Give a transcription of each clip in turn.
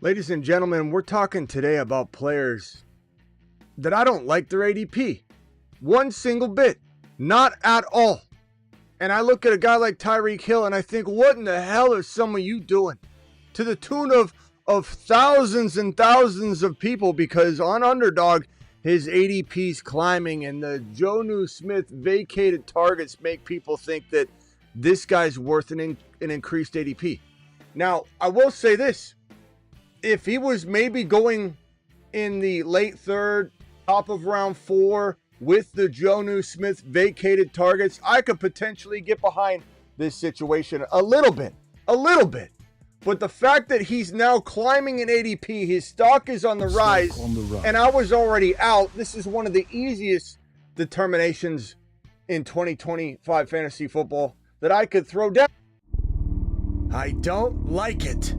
Ladies and gentlemen, we're talking today about players that I don't like their ADP. One single bit. Not at all. And I look at a guy like Tyreek Hill and I think, what in the hell are some of you doing? To the tune of thousands and thousands of people, because on Underdog, his ADP's climbing and the Jonnu Smith vacated targets make people think that this guy's worth an increased ADP. Now, I will say this. If he was maybe going in the late third, top of round 4 with the Jonnu Smith vacated targets, I could potentially get behind this situation a little bit. But the fact that he's now climbing in ADP, his stock is on the rise, and I was already out. This is one of the easiest determinations in 2025 fantasy football that I could throw down. I don't like it.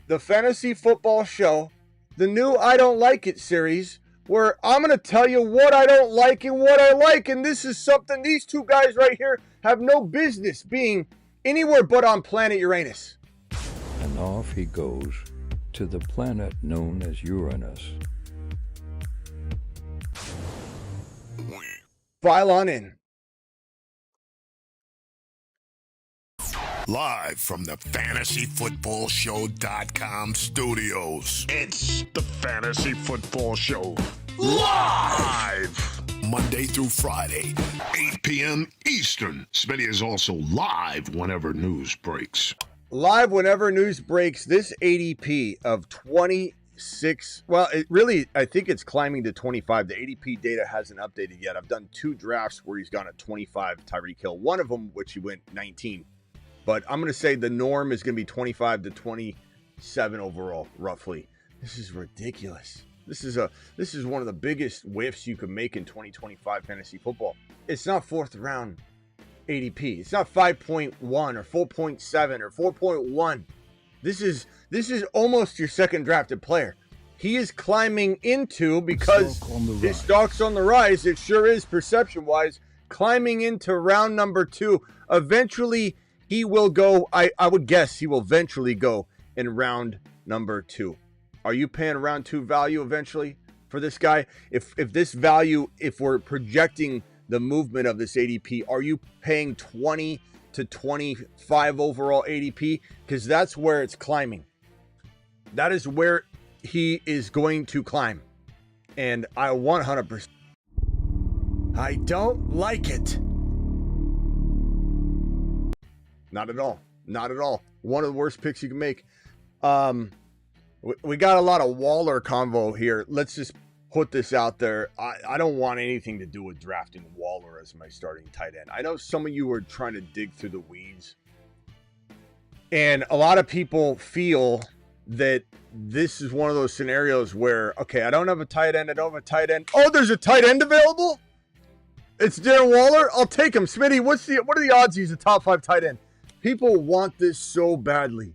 The Fantasy Football Show, the new I Don't Like It series, where I'm going to tell you what I don't like and what I like. And this is something these two guys right here have no business being anywhere but on planet Uranus. And off he goes to the planet known as Uranus. File on in. Live from the FantasyFootballShow.com studios. It's the Fantasy Football Show. Live! Monday through Friday, 8 p.m. Eastern. Smitty is also live whenever news breaks. Live whenever news breaks. This ADP of 26, well, I think it's climbing to 25. The ADP data hasn't updated yet. I've done 2 drafts where he's gone at 25, Tyreek Hill. One of them, which he went 19. But I'm going to say the norm is going to be 25 to 27 overall, roughly. This is ridiculous. This is one of the biggest whiffs you could make in 2025 fantasy football. It's not 4th round ADP. It's not 5.1 or 4.7 or 4.1. This is almost your second drafted player. He is climbing into, because his stock's on the rise, it sure is perception-wise, climbing into round number 2. Eventually, he will go, I would guess he will eventually go in round number 2. Are you paying round 2 value eventually for this guy? If this value, if we're projecting the movement of this ADP, are you paying 20 to 25 overall ADP? Because that's where it's climbing. That is where he is going to climb. And I 100%. I don't like it. Not at all. Not at all. One of the worst picks you can make. We got a lot of Waller convo here. Let's just put this out there. I don't want anything to do with drafting Waller as my starting tight end. I know some of you are trying to dig through the weeds. And a lot of people feel that this is one of those scenarios where, okay, I don't have a tight end. Oh, there's a tight end available? It's Darren Waller? I'll take him. Smitty, what are the odds he's a top 5 tight end? People want this so badly.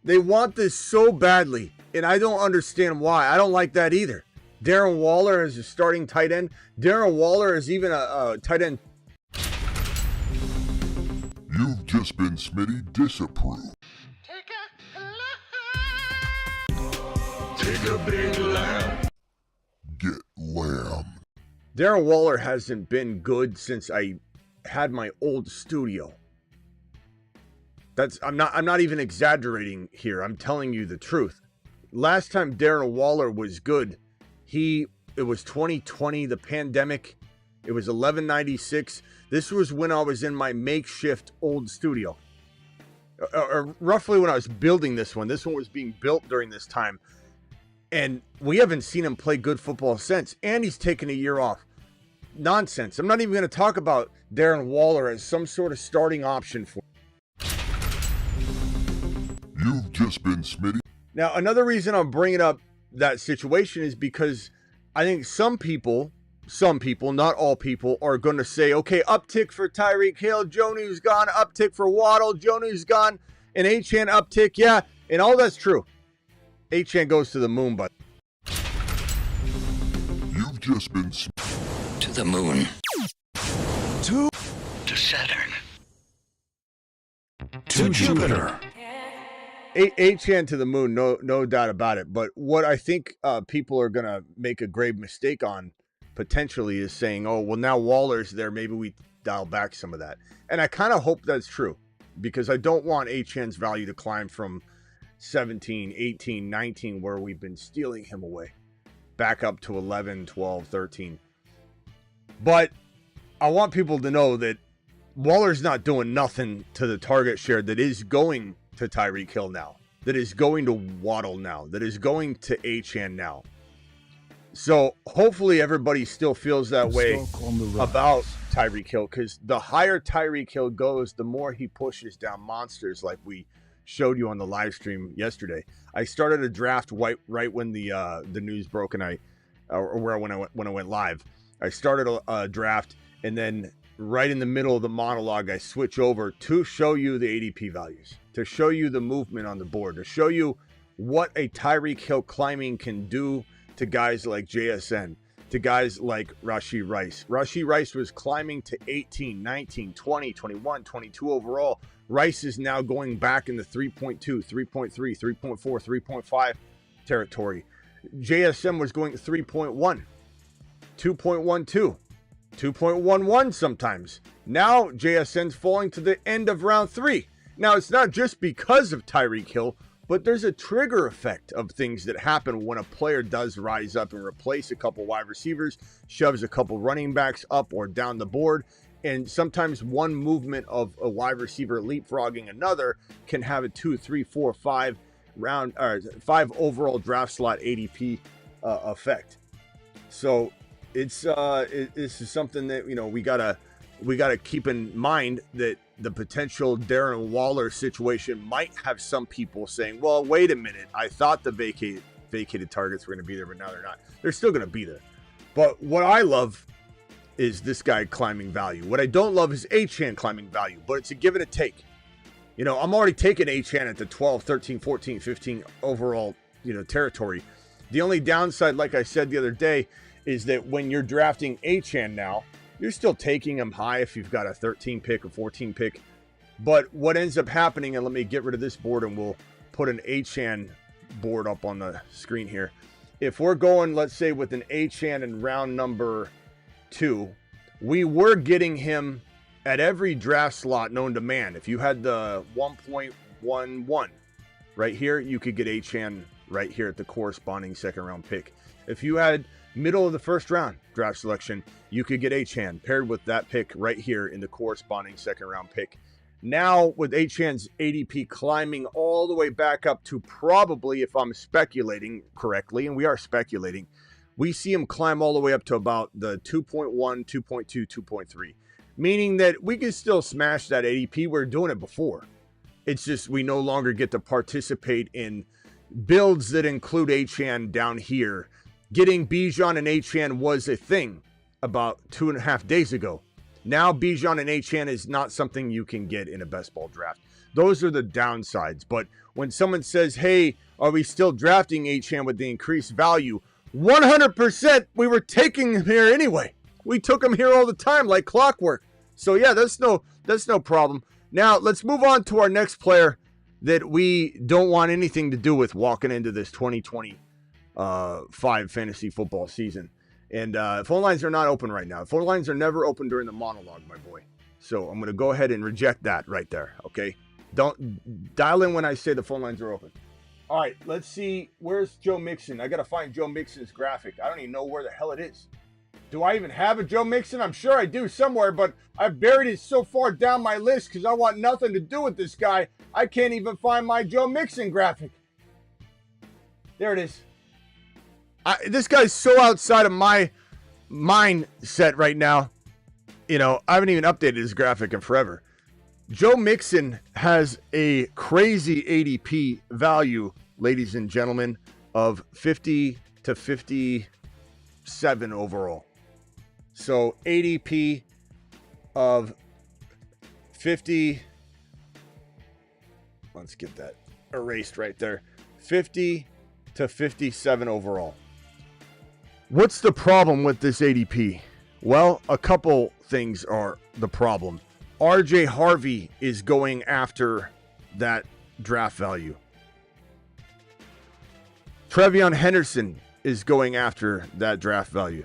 They want this so badly, and I don't understand why. I don't like that either. Darren Waller is a starting tight end. Darren Waller is even a tight end. You've just been Smitty disapproved. Take a big lamb. Get lamb. Darren Waller hasn't been good since I had my old studio. I'm not even exaggerating here. I'm telling you the truth. Last time Darren Waller was good, it was 2020, the pandemic. It was 1196. This was when I was in my makeshift old studio. Or roughly when I was building this one. This one was being built during this time. And we haven't seen him play good football since. And he's taken a year off. Nonsense. I'm not even going to talk about Darren Waller as some sort of starting option for him. You've just been Smitty. Now, another reason I'm bringing up that situation is because I think some people, not all people, are going to say, okay, uptick for Tyreek Hill, Jonnu's gone, uptick for Waddle, Jonnu's gone, and Achane uptick, yeah, and all that's true. Achane goes to the moon, but You've just been To the moon. To To Saturn. Jupiter. Achane to the moon, no doubt about it. But what I think people are going to make a grave mistake on potentially is saying, oh, well, now Waller's there. Maybe we dial back some of that. And I kind of hope that's true because I don't want Achane's value to climb from 17, 18, 19, where we've been stealing him away, back up to 11, 12, 13. But I want people to know that Waller's not doing nothing to the target share that is going to Tyreek Hill now, that is going to Waddle now, that is going to Achane now. So hopefully everybody still feels that way about Tyreek Hill, because the higher Tyreek Hill goes, the more he pushes down monsters like we showed you on the live stream yesterday. I started a draft right when the news broke, and when I went live. I started a draft, and then right in the middle of the monologue, I switch over to show you the ADP values, to show you the movement on the board, to show you what a Tyreek Hill climbing can do to guys like JSN, to guys like Rashee Rice. Rashee Rice was climbing to 18, 19, 20, 21, 22 overall. Rice is now going back in the 3.2, 3.3, 3.4, 3.5 territory. JSN was going 3.1, 2.12. 2.11 sometimes. Now JSN's falling to the end of round 3. Now it's not just because of Tyreek Hill, but there's a trigger effect of things that happen when a player does rise up and replace a couple wide receivers, shoves a couple running backs up or down the board, and sometimes one movement of a wide receiver leapfrogging another can have a 2, 3, 4, 5 round or 5 overall draft slot ADP effect. So this is something that, you know, we gotta keep in mind, that the potential Darren Waller situation might have some people saying, well, wait a minute, I thought the vacated targets were going to be there, but now they're not. They're still going to be there. But what I love is this guy climbing value. What I don't love is Achane climbing value, but it's a give and a take. You know, I'm already taking Achane at the 12, 13, 14, 15 overall, territory. The only downside, like I said the other day, is that when you're drafting Achane now, you're still taking him high if you've got a 13 pick or 14 pick. But what ends up happening, and let me get rid of this board and we'll put an Achane board up on the screen here. If we're going, let's say, with an Achane in round number 2, we were getting him at every draft slot known to man. If you had the 1.11 right here, you could get Achane right here at the corresponding second round pick. If you had middle of the first round draft selection, you could get Achane paired with that pick right here in the corresponding second round pick. Now with Achane's ADP climbing all the way back up to probably, if I'm speculating correctly, and we are speculating, we see him climb all the way up to about the 2.1, 2.2, 2.3, meaning that we can still smash that ADP. We were doing it before. It's just we no longer get to participate in builds that include Achane down here. Getting Bijan and Achane was a thing about 2.5 days ago. Now Bijan and Achane is not something you can get in a best ball draft. Those are the downsides. But when someone says, hey, are we still drafting Achane with the increased value? 100% we were taking him here anyway. We took him here all the time like clockwork. So yeah, that's no problem. Now let's move on to our next player that we don't want anything to do with walking into this 2025 fantasy football season. And phone lines are not open right now. Phone lines are never open during the monologue, my boy. So I'm going to go ahead and reject that right there, okay? Don't dial in when I say the phone lines are open. All right, let's see. Where's Joe Mixon? I got to find Joe Mixon's graphic. I don't even know where the hell it is. Do I even have a Joe Mixon? I'm sure I do somewhere, but I've buried it so far down my list because I want nothing to do with this guy. I can't even find my Joe Mixon graphic. There it is. This guy's so outside of my mindset right now. You know, I haven't even updated his graphic in forever. Joe Mixon has a crazy ADP value, ladies and gentlemen, of 50 to 57 overall. So ADP of 50. Let's get that erased right there. 50 to 57 overall. What's the problem with this ADP? Well, a couple things are the problem. RJ Harvey is going after that draft value. Trevion Henderson is going after that draft value.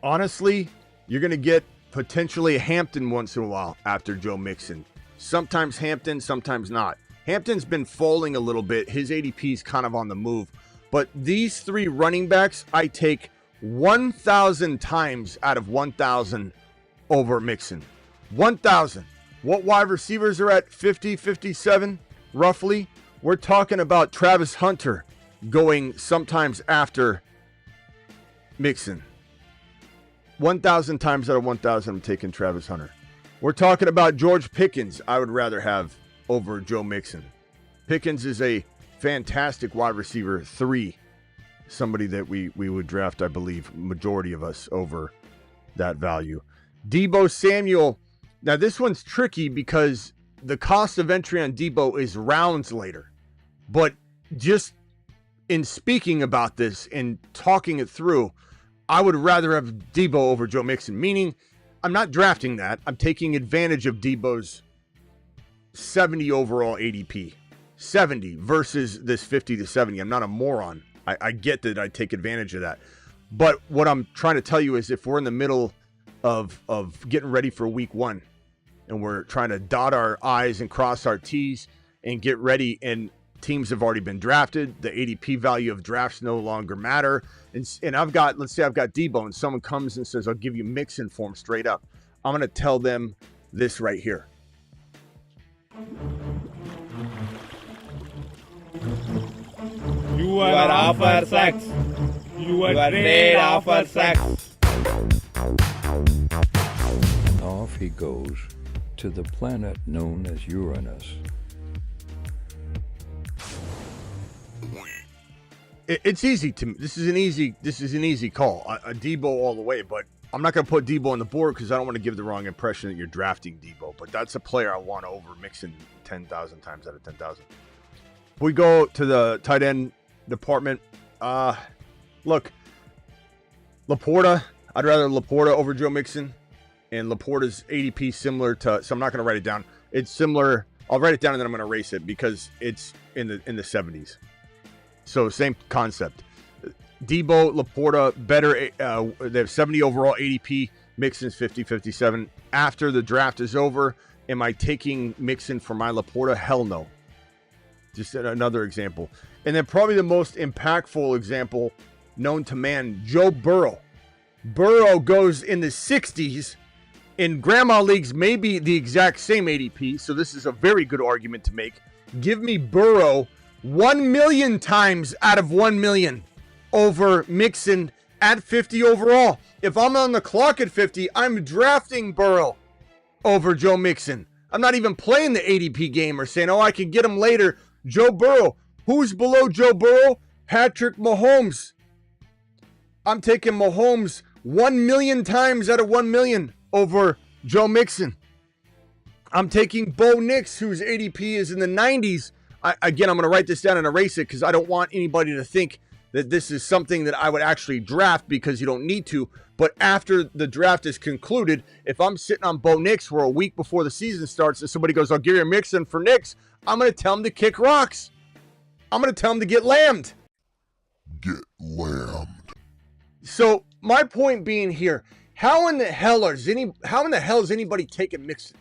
Honestly, you're going to get potentially Hampton once in a while after Joe Mixon. Sometimes Hampton, sometimes not. Hampton's been falling a little bit. His ADP is kind of on the move. But these three running backs, I take 1,000 times out of 1,000 over Mixon. 1,000. What wide receivers are at 50, 57, roughly? We're talking about Travis Hunter going sometimes after Mixon. 1,000 times out of 1,000, I'm taking Travis Hunter. We're talking about George Pickens, I would rather have over Joe Mixon. Pickens is a fantastic wide receiver 3. Somebody that we would draft, I believe, majority of us over that value. Deebo Samuel. Now, this one's tricky because the cost of entry on Deebo is rounds later. But just in speaking about this and talking it through, I would rather have Deebo over Joe Mixon, meaning I'm not drafting that. I'm taking advantage of Deebo's 70 overall ADP. 70 versus this 50 to 70. I'm not a moron. I get that I take advantage of that. But what I'm trying to tell you is if we're in the middle of getting ready for week 1 and we're trying to dot our I's and cross our T's and get ready, and teams have already been drafted, the ADP value of drafts no longer matter. And I've got, let's say I've got Deebo and someone comes and says, I'll give you Mixon for him straight up. I'm going to tell them this right here. You are offer sex. You are trade offer sex. Off he goes to the planet known as Uranus. It's easy to me. This is an easy call. A Deebo all the way, but I'm not going to put Deebo on the board because I don't want to give the wrong impression that you're drafting Deebo. But that's a player I want over Mixon 10,000 times out of 10,000. We go to the tight end department. Look, Laporta. I'd rather Laporta over Joe Mixon, and Laporta's ADP similar to. So I'm not going to write it down. It's similar. I'll write it down and then I'm going to erase it because it's in the 70s. So same concept. Deebo, Laporta, better. They have 70 overall ADP. Mixon's 50, 57. After the draft is over, am I taking Mixon for my Laporta? Hell no. Just another example. And then probably the most impactful example known to man, Joe Burrow. Burrow goes in the 60s. In grandma leagues, maybe the exact same ADP. So this is a very good argument to make. Give me Burrow 1 million times out of 1 million over Mixon at 50 overall. If I'm on the clock at 50, I'm drafting Burrow over Joe Mixon. I'm not even playing the ADP game or saying, oh, I can get him later. Joe Burrow. Who's below Joe Burrow? Patrick Mahomes. I'm taking Mahomes 1 million times out of 1 million over Joe Mixon. I'm taking Bo Nix, whose ADP is in the 90s. I'm going to write this down and erase it because I don't want anybody to think that this is something that I would actually draft because you don't need to. But after the draft is concluded, if I'm sitting on Bo Nix for a week before the season starts and somebody goes, I'll give you a Mixon for Nix, I'm going to tell him to kick rocks. I'm going to tell him to get lambed. Get lambed. So my point being here, how in the hell is anybody taking Mixon?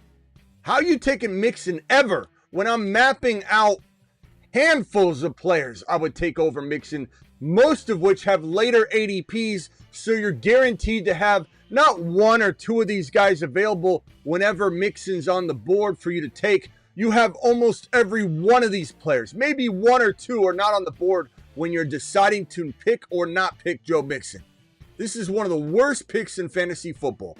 How are you taking Mixon ever when I'm mapping out handfuls of players I would take over Mixon, most of which have later ADPs, so you're guaranteed to have not one or two of these guys available whenever Mixon's on the board for you to take. You have almost every one of these players. Maybe one or two are not on the board when you're deciding to pick or not pick Joe Mixon. This is one of the worst picks in fantasy football.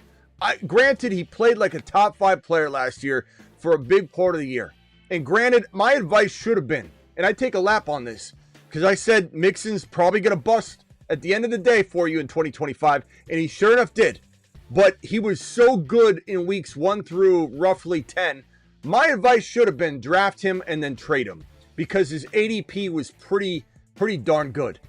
Granted, he played like a top 5 player last year for a big part of the year. And granted, my advice should have been, and I take a lap on this, because I said Mixon's probably going to bust at the end of the day for you in 2025, and he sure enough did. But he was so good in weeks 1 through roughly 10. My advice should have been draft him and then trade him, because his ADP was pretty darn good.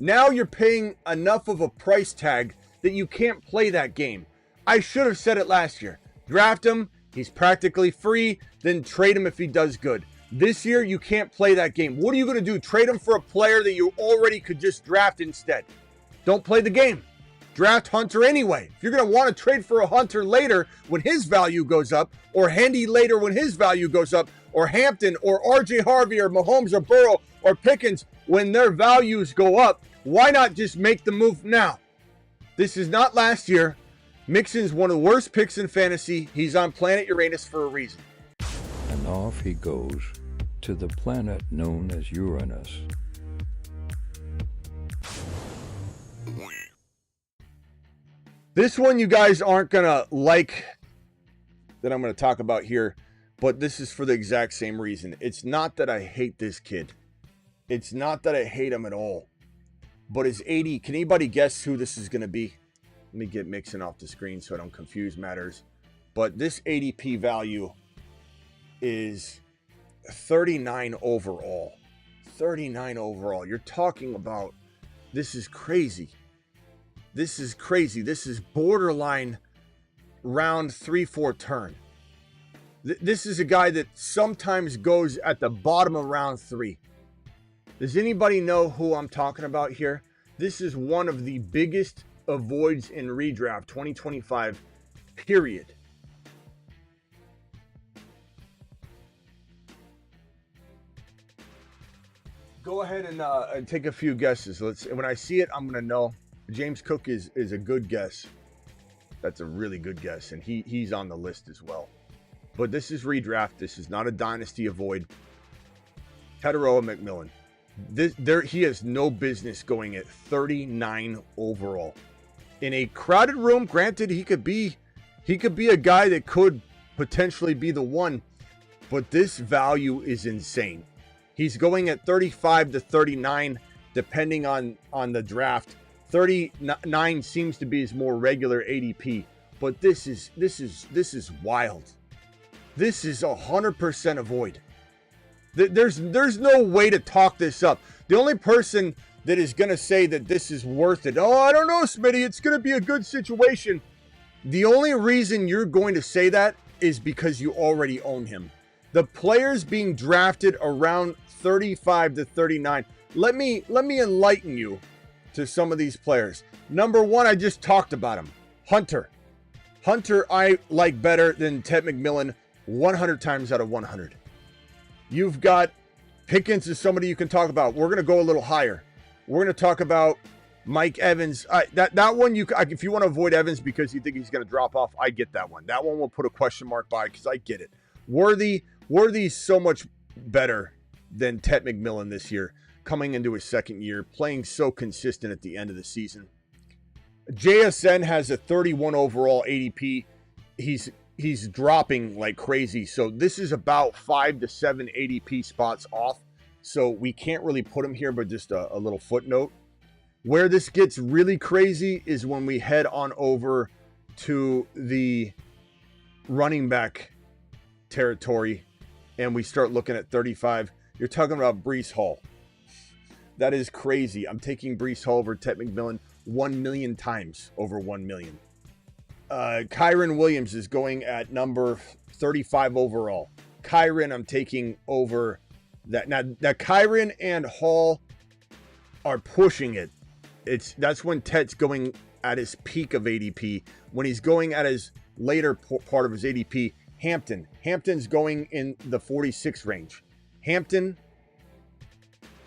Now you're paying enough of a price tag that you can't play that game. I should have said it last year. Draft him He's practically free. Then trade him if he does good. This year, you can't play that game. What are you going to do? Trade him for a player that you already could just draft instead. Don't play the game. Draft Hunter anyway. If you're going to want to trade for a Hunter later when his value goes up, or Hendy later when his value goes up, or Hampton, or RJ Harvey, or Mahomes, or Burrow, or Pickens when their values go up, why not just make the move now? This is not last year. Mixon's one of the worst picks in fantasy. He's on planet Uranus for a reason. And off he goes to the planet known as Uranus. This one you guys aren't going to like that I'm going to talk about here, but this is for the exact same reason. It's not that I hate this kid. It's not that I hate him at all. But his 80, can anybody guess who this is going to be? Let me get Mixon off the screen so I don't confuse matters. But this ADP value is 39 overall. 39 overall. You're talking about, this is crazy. This is crazy. This is borderline round 3-4 turn. This is a guy that sometimes goes at the bottom of round 3. Does anybody know who I'm talking about here? This is one of the biggest avoids in redraft 2025, period. Go ahead and take a few guesses. When I see it, I'm going to know. James Cook is a good guess. That's a really good guess, and he's on the list as well. But this is redraft. This is not a dynasty avoid. Hetero McMillan. He has no business going at 39 overall. In a crowded room, granted, he could be a guy that could potentially be the one, but this value is insane. He's going at 35 to 39, depending on the draft. 39 seems to be his more regular ADP, but this is wild. This is 100% avoid. There's no way to talk this up. The only person that is going to say that this is worth it, oh, I don't know, Smitty, it's going to be a good situation. The only reason you're going to say that is because you already own him. The players being drafted around 35 to 39. Let me enlighten you to some of these players. Number one, I just talked about him. Hunter. Hunter I like better than Ted McMillan 100 times out of 100. You've got Pickens is somebody you can talk about. We're going to go a little higher. We're going to talk about Mike Evans. That one, if you want to avoid Evans because you think he's going to drop off, I get that one. That one we'll put a question mark by because I get it. Worthy's so much better than Ted McMillan this year, coming into his second year, playing so consistent at the end of the season. JSN has a 31 overall ADP. He's dropping like crazy. So this is about 5 to 7 ADP spots off. So we can't really put him here, but just a little footnote. Where this gets really crazy is when we head on over to the running back territory and we start looking at 35. You're talking about Breece Hall. That is crazy. I'm taking Breece Hall over Ted McMillan 1 million times over 1 million. Kyren Williams is going at number 35 overall. Kyren, I'm taking over that. Now Kyren and Hall are pushing it. That's when Ted's going at his peak of ADP. When he's going at his later part of his ADP, Hampton's going in the 46 range. Hampton,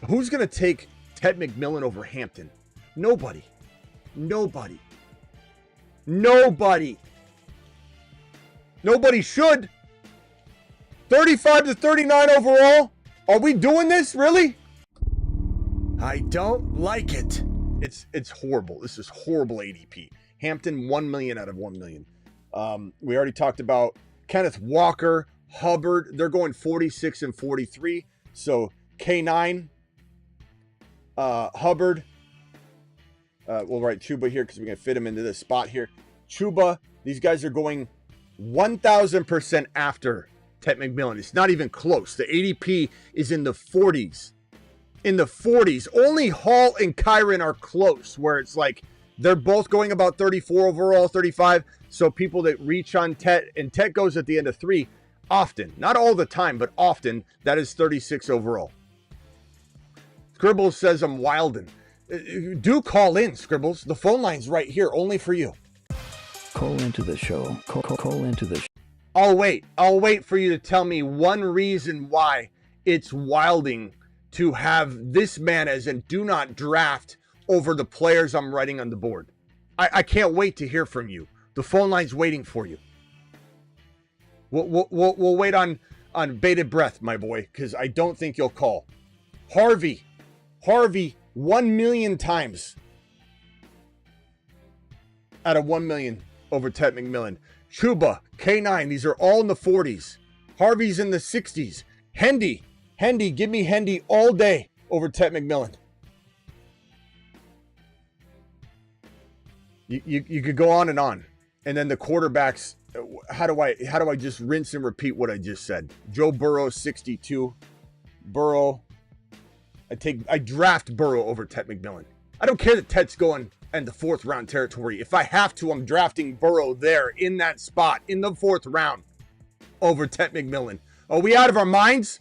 who's going to take Ted McMillan over Hampton? Nobody. Nobody should. 35 to 39 overall. Are we doing this? Really? I don't like it. It's horrible. This is horrible ADP. Hampton 1 million out of 1 million. We already talked about Kenneth Walker, Hubbard. They're going 46 and 43. So K9, Hubbard. We'll write Chuba here because we can fit him into this spot here. Chuba, these guys are going 1,000% after Ted McMillan. It's not even close. The ADP is in the 40s. In the 40s. Only Hall and Kyren are close, where it's like they're both going about 34 overall, 35. So people that reach on Tet, and Tet goes at the end of 3 often, not all the time, but often, that is 36 overall. Scribbles says I'm wildin'. Do call in, Scribbles. The phone line's right here, only for you. Call into the show. Call into the show. I'll wait for you to tell me one reason why it's wilding to have this man as in do not draft over the players I'm writing on the board. I can't wait to hear from you. The phone line's waiting for you. We'll wait on bated breath, my boy, because I don't think you'll call. Harvey, 1 million times out of 1 million over Tet McMillan. Chuba, K9, these are all in the 40s. Harvey's in the 60s. Hendy, give me Hendy all day over Tet McMillan. You could go on. And then the quarterbacks, how do I just rinse and repeat what I just said? Joe Burrow, 62. Burrow, I draft Burrow over Tet McMillan. I don't care that Tet's going in the 4th round territory. If I have to, I'm drafting Burrow there in that spot in the 4th round over Tet McMillan. Are we out of our minds?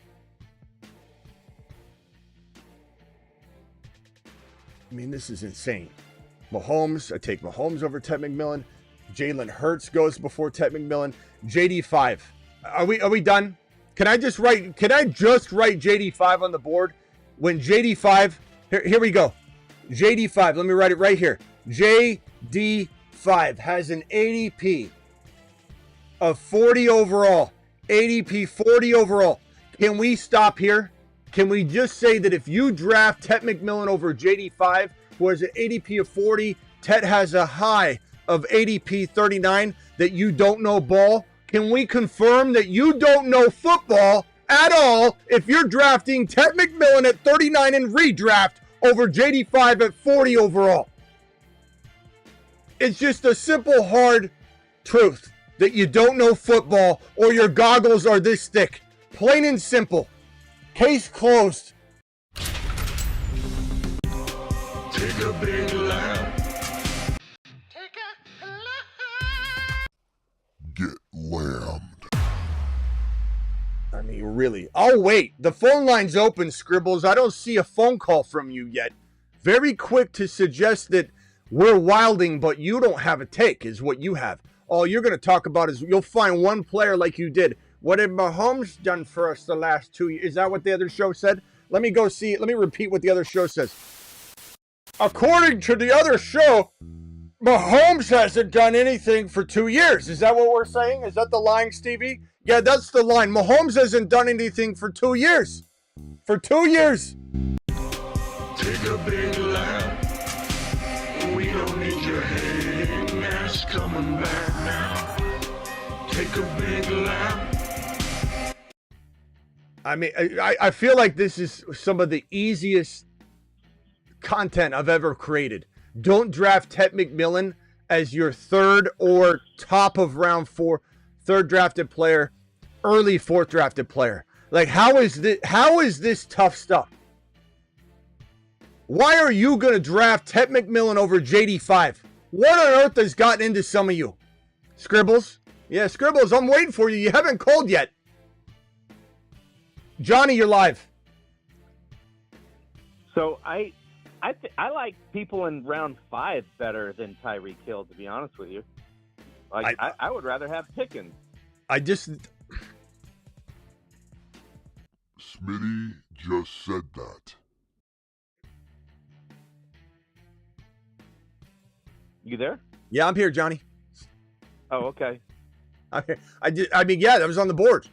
I mean, this is insane. Mahomes, I take Mahomes over Tet McMillan. Jalen Hurts goes before Tet McMillan. JD5. Are we done? Can I just write JD5 on the board? When JD5, here we go. JD5, let me write it right here. JD5 has an ADP of 40 overall. ADP 40 overall. Can we stop here? Can we just say that if you draft Tet McMillan over JD5, who has an ADP of 40, Tet has a high of ADP 39, that you don't know ball? Can we confirm that you don't know football at all if you're drafting Tet McMillan at 39 in redraft over JD5 at 40 overall? It's just a simple, hard truth that you don't know football or your goggles are this thick. Plain and simple. Case closed. Take a big lap. Get lammed. I mean, really. I'll wait. The phone line's open, Scribbles. I don't see a phone call from you yet. Very quick to suggest that we're wilding, but you don't have a take, is what you have. All you're going to talk about is you'll find one player like you did. What had Mahomes done for us the last 2 years? Is that what the other show said? Let me go see. Let me repeat what the other show says. According to the other show, Mahomes hasn't done anything for 2 years. Is that what we're saying? Is that the line, Stevie? Yeah, that's the line. Mahomes hasn't done anything for 2 years. For 2 years. Take a big lap. We don't need your hating ass coming back now. Take a big lap. I mean, I feel like this is some of the easiest content I've ever created. Don't draft Tet McMillan as your 3rd or top of round 4, 3rd drafted player, early 4th drafted player. Like, how is this tough stuff? Why are you going to draft Tet McMillan over JD5? What on earth has gotten into some of you? Scribbles? Yeah, Scribbles, I'm waiting for you. You haven't called yet. Johnny, you're live. So I like people in round 5 better than Tyreek Hill, to be honest with you. Like I would rather have Pickens. Smitty just said that. You there? Yeah, I'm here, Johnny. Oh, okay. I mean, yeah, that was on the board.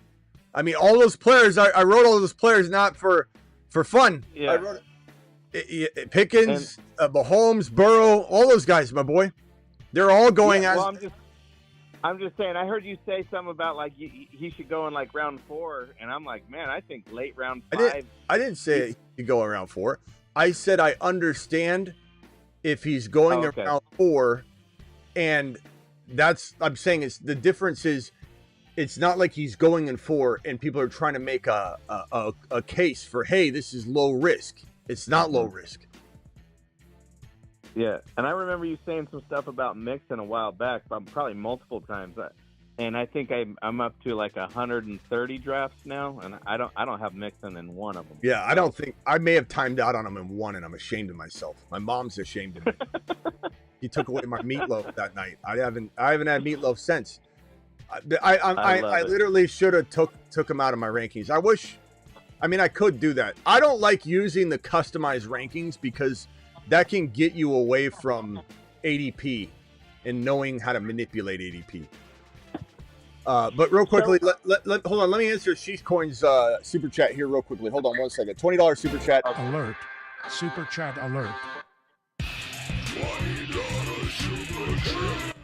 I mean, all those players, I wrote all those players not for fun. Yeah. I wrote Pickens, Mahomes, Burrow, all those guys, my boy. They're all going as. Well, I'm just saying. I heard you say something about like he should go in like round 4, and I'm like, man, I think late round 5. I didn't say he go around 4. I said I understand if he's going around 4, and I'm saying it's the difference is. It's not like he's going in 4 and people are trying to make a case for, hey, this is low risk. It's not low risk. Yeah, and I remember you saying some stuff about Mixon a while back, probably multiple times. And I think I'm up to like 130 drafts now, and I don't have Mixon in one of them. Yeah, I don't think I may have timed out on him in one, and I'm ashamed of myself. My mom's ashamed of me. He took away my meatloaf that night. I haven't had meatloaf since. I literally should have took him out of my rankings. I could do that. I don't like using the customized rankings because that can get you away from ADP and knowing how to manipulate ADP. But real quickly, hold on. Let me answer Sheesh Coin's super chat here real quickly. Hold on 1 second. $20 super chat. Alert. Super chat alert. $20 super chat.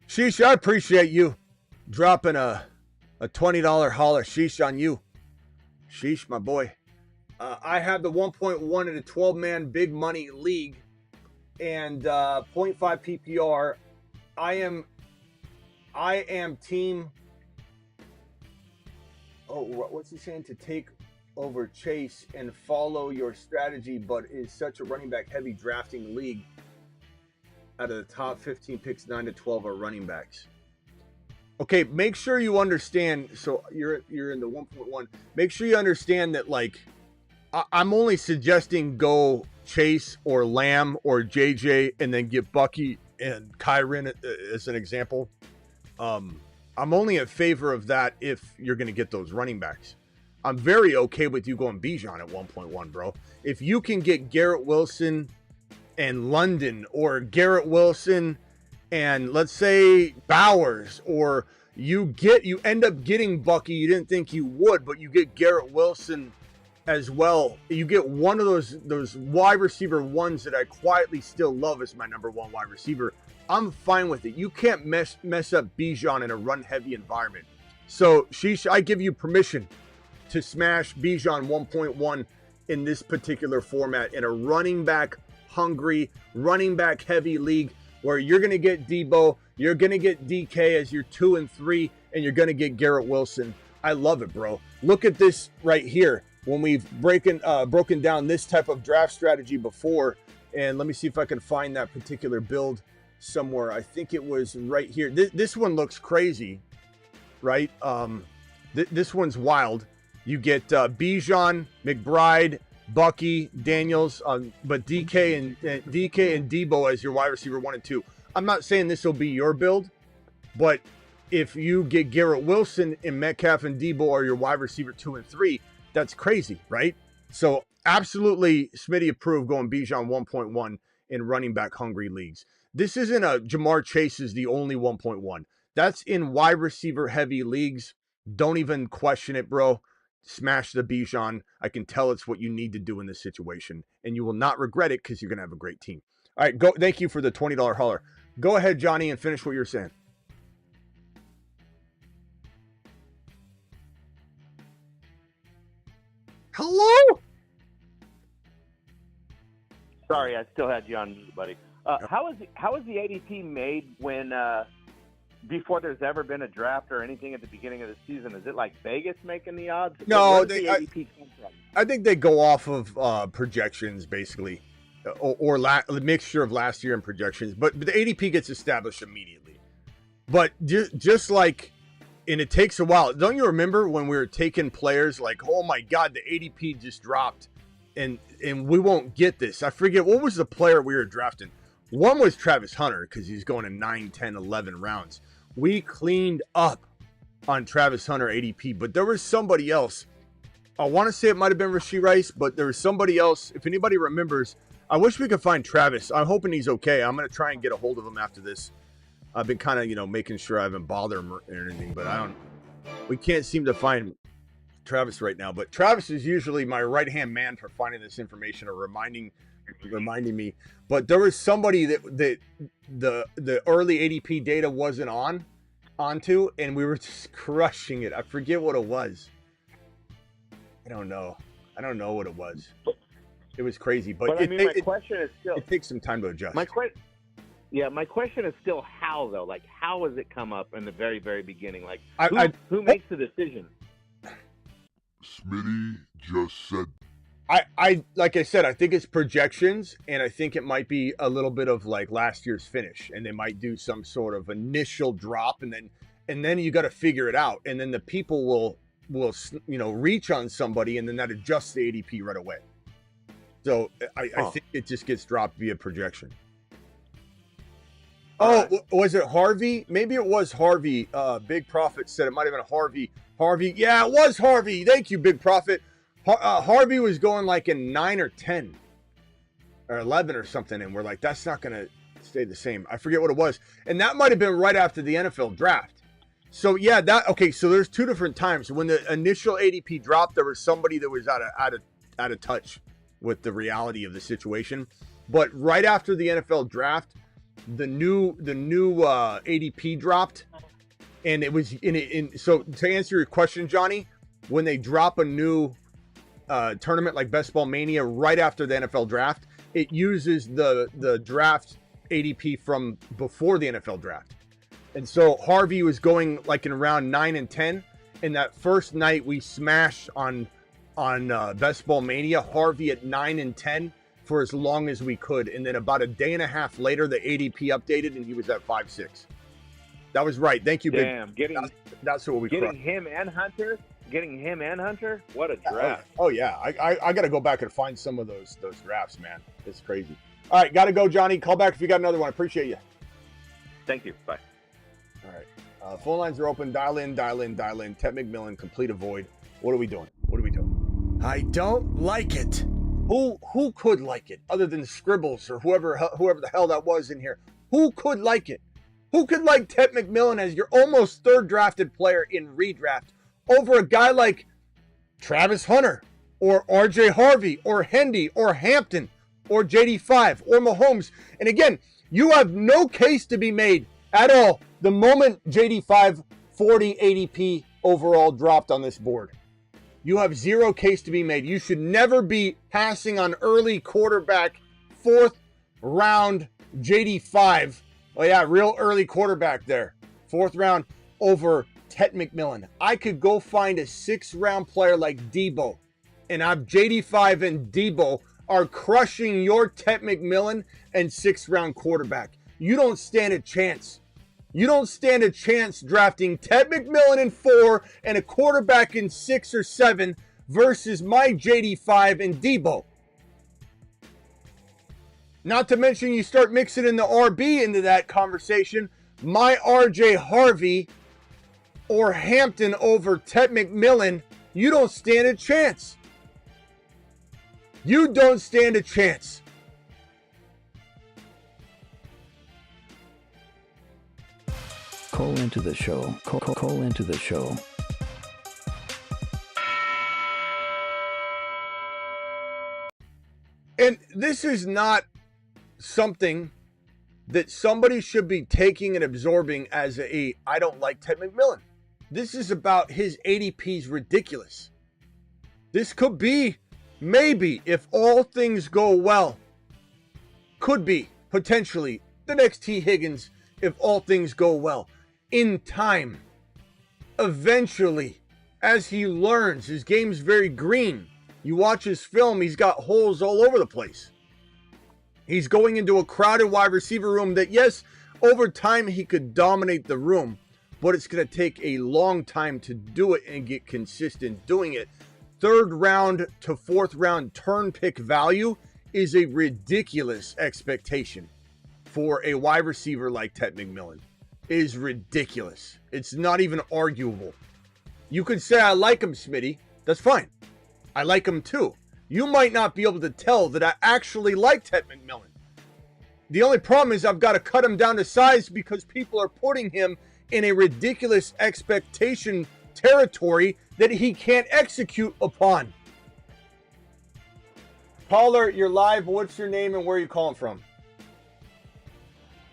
Sheesh, I appreciate you dropping a $20 holler. Sheesh on you. Sheesh, my boy. I have the 1.1 in a 12-man big money league and 0.5 PPR. I am team. Oh, what's he saying? To take over Chase and follow your strategy, but is such a running back heavy drafting league. Out of the top 15 picks, 9 to 12 are running backs. Okay, make sure you understand. So you're in the 1.1. Make sure you understand that, like, I'm only suggesting go Chase or Lamb or JJ and then get Bucky and Kyron as an example. I'm only in favor of that if you're going to get those running backs. I'm very okay with you going Bijan at 1.1, bro. If you can get Garrett Wilson and London, or Garrett Wilson and let's say Bowers, or you end up getting Bucky you didn't think you would, but you get Garrett Wilson as well. You get one of those wide receiver ones that I quietly still love as my number one wide receiver. I'm fine with it. You can't mess up Bijan in a run-heavy environment. So, Sheesh, I give you permission to smash Bijan 1.1 in this particular format in a running back hungry, running back heavy league where you're going to get Debo, you're going to get DK as your 2 and 3, and you're going to get Garrett Wilson. I love it, bro. Look at this right here. When we've broken down this type of draft strategy before, and let me see if I can find that particular build somewhere. I think it was right here. This one looks crazy, right? This one's wild. You get Bijan, McBride, Bucky, Daniels, but DK and Debo as your wide receiver 1 and 2. I'm not saying this will be your build, but if you get Garrett Wilson and Metcalf and Debo are your wide receiver 2 and 3, that's crazy, right? So absolutely, Smitty approved going Bijan 1.1 in running back hungry leagues. This isn't a Jamar Chase is the only 1.1. That's in wide receiver heavy leagues. Don't even question it, bro. Smash the Bijan. I can tell it's what you need to do in this situation, and you will not regret it because you're going to have a great team. All right, go. Thank you for the $20 holler. Go ahead, Johnny, and finish what you're saying. Hello? Sorry, I still had you on mute, buddy. How is the ADP made when before there's ever been a draft or anything at the beginning of the season? Is it like Vegas making the odds? No, the ADP come from? I think they go off of projections, basically, or a mixture of last year and projections. But the ADP gets established immediately. But just like, and it takes a while. Don't you remember when we were taking players like, oh my God, the ADP just dropped, and we won't get this. I forget, what was the player we were drafting? One was Travis Hunter because he's going in 9, 10, 11 rounds. We cleaned up on Travis Hunter ADP, but there was somebody else. I want to say it might have been Rashee Rice, but there was somebody else. If anybody remembers, I wish we could find Travis. I'm hoping he's okay. I'm going to try and get a hold of him after this. I've been kind of, making sure I haven't bothered him or anything, but we can't seem to find Travis right now. But Travis is usually my right-hand man for finding this information or reminding me. But there was somebody that the early ADP data wasn't onto, and we were just crushing it. I forget what it was. I don't know what it was. It was crazy, but my question is still, it takes some time to adjust. My question is still how, though. Like, how has it come up in the very, very beginning? Like, who makes the decision? Smitty just said I like I said, I think it's projections, and I think it might be a little bit of like last year's finish, and they might do some sort of initial drop, and then you got to figure it out, and then the people will reach on somebody, and then that adjusts the ADP right away. So I think it just gets dropped via projection. Was it Harvey? Maybe it was Harvey. Big Profit said it might have been Harvey. Harvey, yeah, it was Harvey. Thank you, Big Profit. Harvey was going like in 9 or 10 or 11 or something, and we're like, that's not going to stay the same. I forget what it was, and that might have been right after the NFL draft. So yeah, so there's two different times. When the initial ADP dropped, there was somebody that was out of touch with the reality of the situation. But right after the NFL draft, the new ADP dropped, and it was so to answer your question, Johnny, when they drop a new tournament like Best Ball Mania right after the NFL draft, it uses the draft ADP from before the NFL draft. And so Harvey was going like in around 9 and 10, and that first night we smashed on Best Ball Mania Harvey at 9 and 10 for as long as we could, and then about a day and a half later the ADP updated and he was at 5-6. That was right. Thank you, Damn, that's what we getting him and Hunter. What a draft! Oh yeah, I got to go back and find some of those drafts, man. It's crazy. All right, got to go, Johnny. Call back if you got another one. I appreciate you. Thank you. Bye. All right, phone lines are open. Dial in. Ted McMillan, complete a void. What are we doing? I don't like it. Who could like it other than Scribbles or whoever the hell that was in here? Who could like it? Who could like Ted McMillan as your almost third drafted player in redraft over a guy like Travis Hunter or RJ Harvey or Hendy or Hampton or JD5 or Mahomes? And again, you have no case to be made at all the moment JD5 40 ADP overall dropped on this board. You have zero case to be made. You should never be passing on early quarterback, 4th round JD5. Oh yeah, real early quarterback there. 4th round over Ted McMillan. I could go find a 6th round player like Debo, and I've JD5 and Debo are crushing your Ted McMillan and 6th round quarterback. You don't stand a chance. You don't stand a chance drafting Ted McMillan in 4 and a quarterback in 6 or 7 versus my JD5 and Debo. Not to mention you start mixing in the RB into that conversation. My RJ Harvey or Hampton over Ted McMillan, you don't stand a chance. You don't stand a chance. Call into the show. Call into the show. And this is not something that somebody should be taking and absorbing as I don't like Ted McMillan. This is about his ADP's ridiculous. This could be, maybe, if all things go well, could be, potentially, the next T. Higgins, if all things go well. In time, eventually, as he learns, his game's very green. You watch his film, he's got holes all over the place. He's going into a crowded wide receiver room that, yes, over time he could dominate the room, but it's going to take a long time to do it and get consistent doing it. 3rd round to 4th round turn pick value is a ridiculous expectation for a wide receiver like Ted McMillan. It is ridiculous. It's not even arguable. You could say, I like him, Smitty. That's fine. I like him too. You might not be able to tell that I actually like Ted McMillan. The only problem is I've got to cut him down to size because people are putting him in a ridiculous expectation territory that he can't execute upon. Caller, you're live. What's your name and where are you calling from?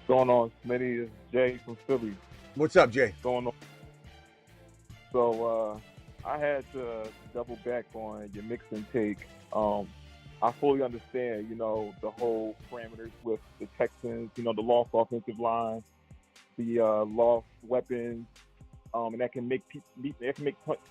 Going on, Smitty? Is Jay from Philly. What's up, Jay? Going on. So I had to double back on your mix and take. I fully understand, the whole parameters with the Texans, the lost offensive line, the lost weapons, and that can make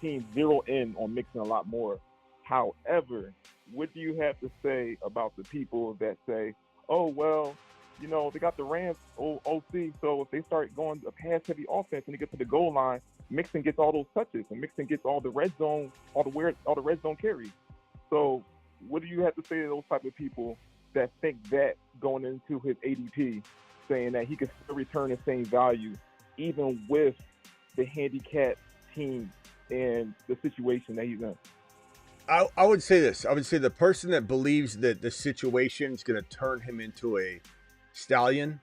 teams zero in on mixing a lot more. However, what do you have to say about the people that say, oh, well, you know, they got the Rams OC, so if they start going a pass-heavy offense and they get to the goal line, Mixon gets all those touches, and Mixon gets all the red zone, all the red zone carries. So what do you have to say to those type of people that think that going into his ADP, saying that he can still return the same value even with the handicapped team and the situation that he's in? I would say this. I would say the person that believes that the situation is going to turn him into a stallion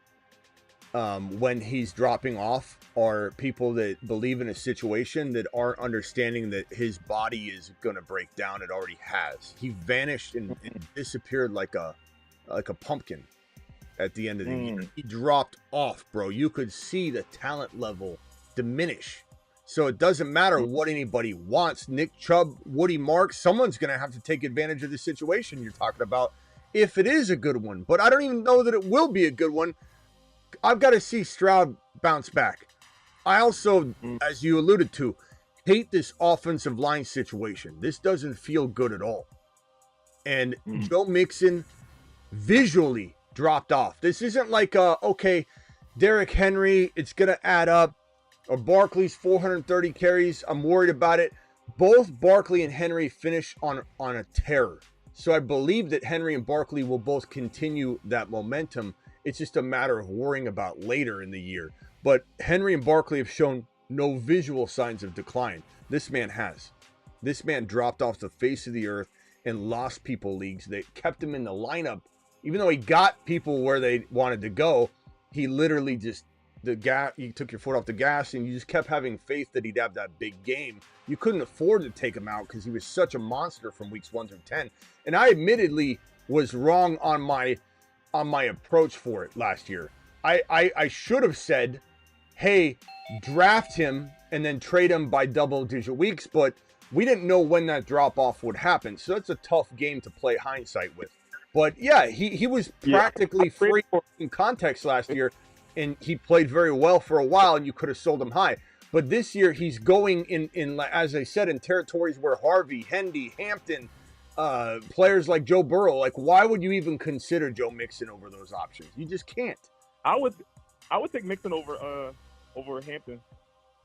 when he's dropping off are people that believe in a situation that aren't understanding that his body is going to break down. It already has. He vanished and disappeared like a pumpkin at the end of the year. He dropped off, bro. You could see the talent level diminish. So it doesn't matter what anybody wants. Nick Chubb, Woody Marks, someone's going to have to take advantage of the situation you're talking about if it is a good one. But I don't even know that it will be a good one. I've got to see Stroud bounce back. I also, as you alluded to, hate this offensive line situation. This doesn't feel good at all. And Joe Mixon visually dropped off. This isn't like, okay, Derrick Henry, it's going to add up. Or Barkley's 430 carries. I'm worried about it. Both Barkley and Henry finish on a tear. So I believe that Henry and Barkley will both continue that momentum. It's just a matter of worrying about later in the year. But Henry and Barkley have shown no visual signs of decline. This man has. This man dropped off the face of the earth and lost people leagues. They kept him in the lineup. Even though he got people where they wanted to go, he literally just you took your foot off the gas and you just kept having faith that he'd have that big game. You couldn't afford to take him out because he was such a monster from weeks 1 through 10. And I admittedly was wrong on my approach for it last year. I should have said, hey, draft him and then trade him by double-digit weeks, but we didn't know when that drop-off would happen. So that's a tough game to play hindsight with. But yeah, he was practically free in context last year. And he played very well for a while, and you could have sold him high. But this year, he's going in as I said, in territories where Harvey, Hendy, Hampton, players like Joe Burrow. Like, why would you even consider Joe Mixon over those options? You just can't. I would take Mixon over Hampton.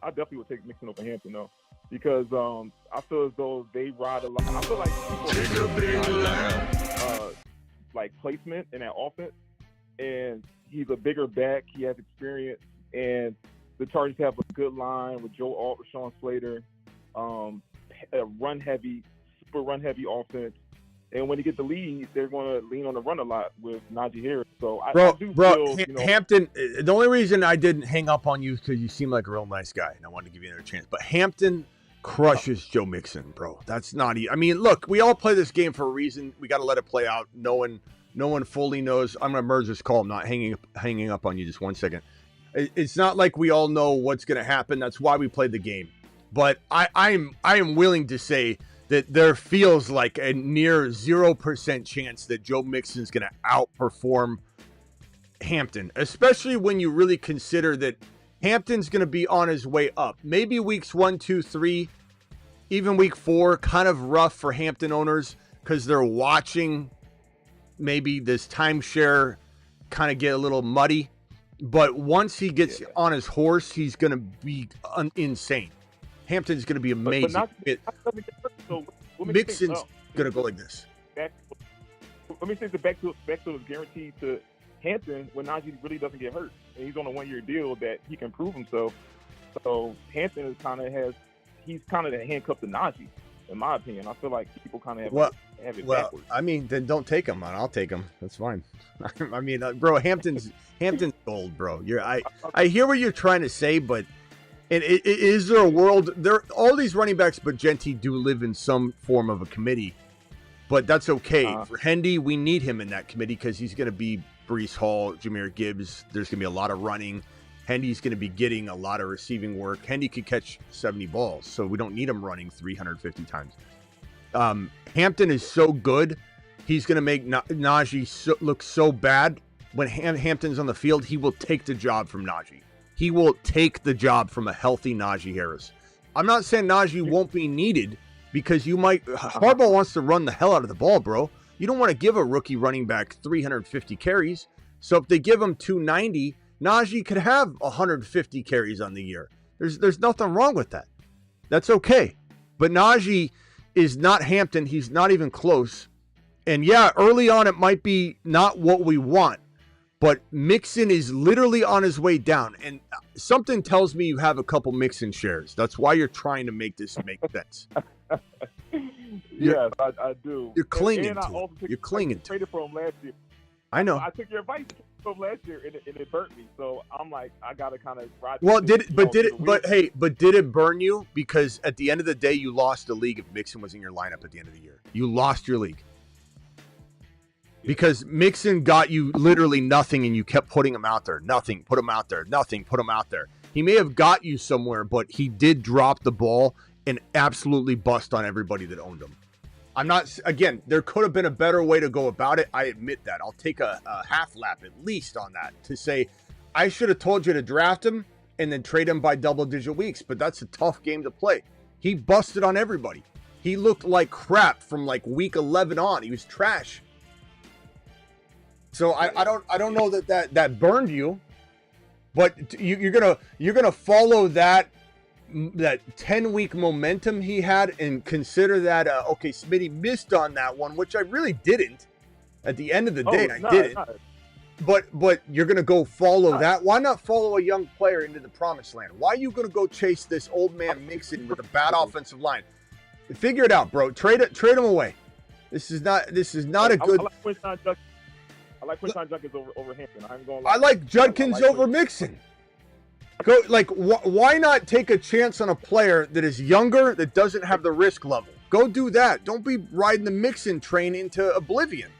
I definitely would take Mixon over Hampton though, because I feel as though they ride a lot. I feel like people like placement in that offense, and he's a bigger back. He has experience, and the Chargers have a good line with Joe Alt, Rashawn Slater, a run-heavy, super run-heavy offense. And when he gets the lead, they're going to lean on the run a lot with Najee Harris. So I do feel, Hampton, the only reason I didn't hang up on you is because you seem like a real nice guy, and I wanted to give you another chance. But Hampton crushes Joe Mixon, bro. That's not I mean, look, we all play this game for a reason. We got to let it play out. No one fully knows. I'm going to merge this call. I'm not hanging up on you just 1 second. It's not like we all know what's going to happen. That's why we played the game. But I am willing to say that there feels like a near 0% chance that Joe Mixon is going to outperform Hampton, especially when you really consider that Hampton's going to be on his way up. Maybe weeks 1, 2, 3, even week 4, kind of rough for Hampton owners because they're watching maybe this timeshare kind of get a little muddy. But once he gets on his horse, he's going to be insane. Hampton's going to be amazing. Mixon's going to go like this. Let me say the back to is guaranteed to Hampton when Najee really doesn't get hurt. And he's on a 1-year deal that he can prove himself. So Hampton is kind of the handcuff to Najee, in my opinion. I feel like people kind of have it backwards. I mean, then don't take him. I'll take him. That's fine. I mean, bro, Hampton's gold, bro. I hear what you're trying to say, but is there a world there? All these running backs, but Genti do live in some form of a committee, but that's okay. For Hendy, we need him in that committee because he's going to be Breece Hall, Jahmyr Gibbs. There's going to be a lot of running. Hendy's going to be getting a lot of receiving work. Hendy could catch 70 balls, so we don't need him running 350 times. Hampton is so good. He's going to make Najee look so bad. When Hampton's on the field, he will take the job from Najee. He will take the job from a healthy Najee Harris. I'm not saying Najee won't be needed because Harbaugh wants to run the hell out of the ball, bro. You don't want to give a rookie running back 350 carries. So if they give him 290, Najee could have 150 carries on the year. There's nothing wrong with that. That's okay. But Najee is not Hampton. He's not even close. And yeah, early on it might be not what we want, but Mixon is literally on his way down. And something tells me you have a couple Mixon shares. That's why you're trying to make this make sense. Yes, I do. You're clinging and to it. You're clinging to it. Traded for him last year. I know. I took your advice from last year, and it burnt me. So I'm like, I gotta kind of ride. Well, did it burn you? Because at the end of the day, you lost the league if Mixon was in your lineup at the end of the year. You lost your league. Because Mixon got you literally nothing, and you kept putting him out there. Nothing, put him out there. Nothing, put him out there. He may have got you somewhere, but he did drop the ball and absolutely bust on everybody that owned him. I'm not, again, there could have been a better way to go about it. I admit that. I'll take a half lap at least on that to say, I should have told you to draft him and then trade him by double-digit weeks, but that's a tough game to play. He busted on everybody. He looked like crap from like week 11 on. He was trash. So I don't know that burned you, but you're gonna follow that 10-week momentum he had and consider that okay, Smitty missed on that one, which I really didn't. At the end of the day, I didn't. But you're gonna go follow that. Why not follow a young player into the promised land? Why are you gonna go chase this old man Mixon with a bad offensive line? Figure it out, bro. Trade him away. This is not a good. I like Quinshon Judkins over Hampton. I'm going. I like Judkins over Mixon. Go why not take a chance on a player that is younger, that doesn't have the risk level? Go do that. Don't be riding the Mixon train into oblivion.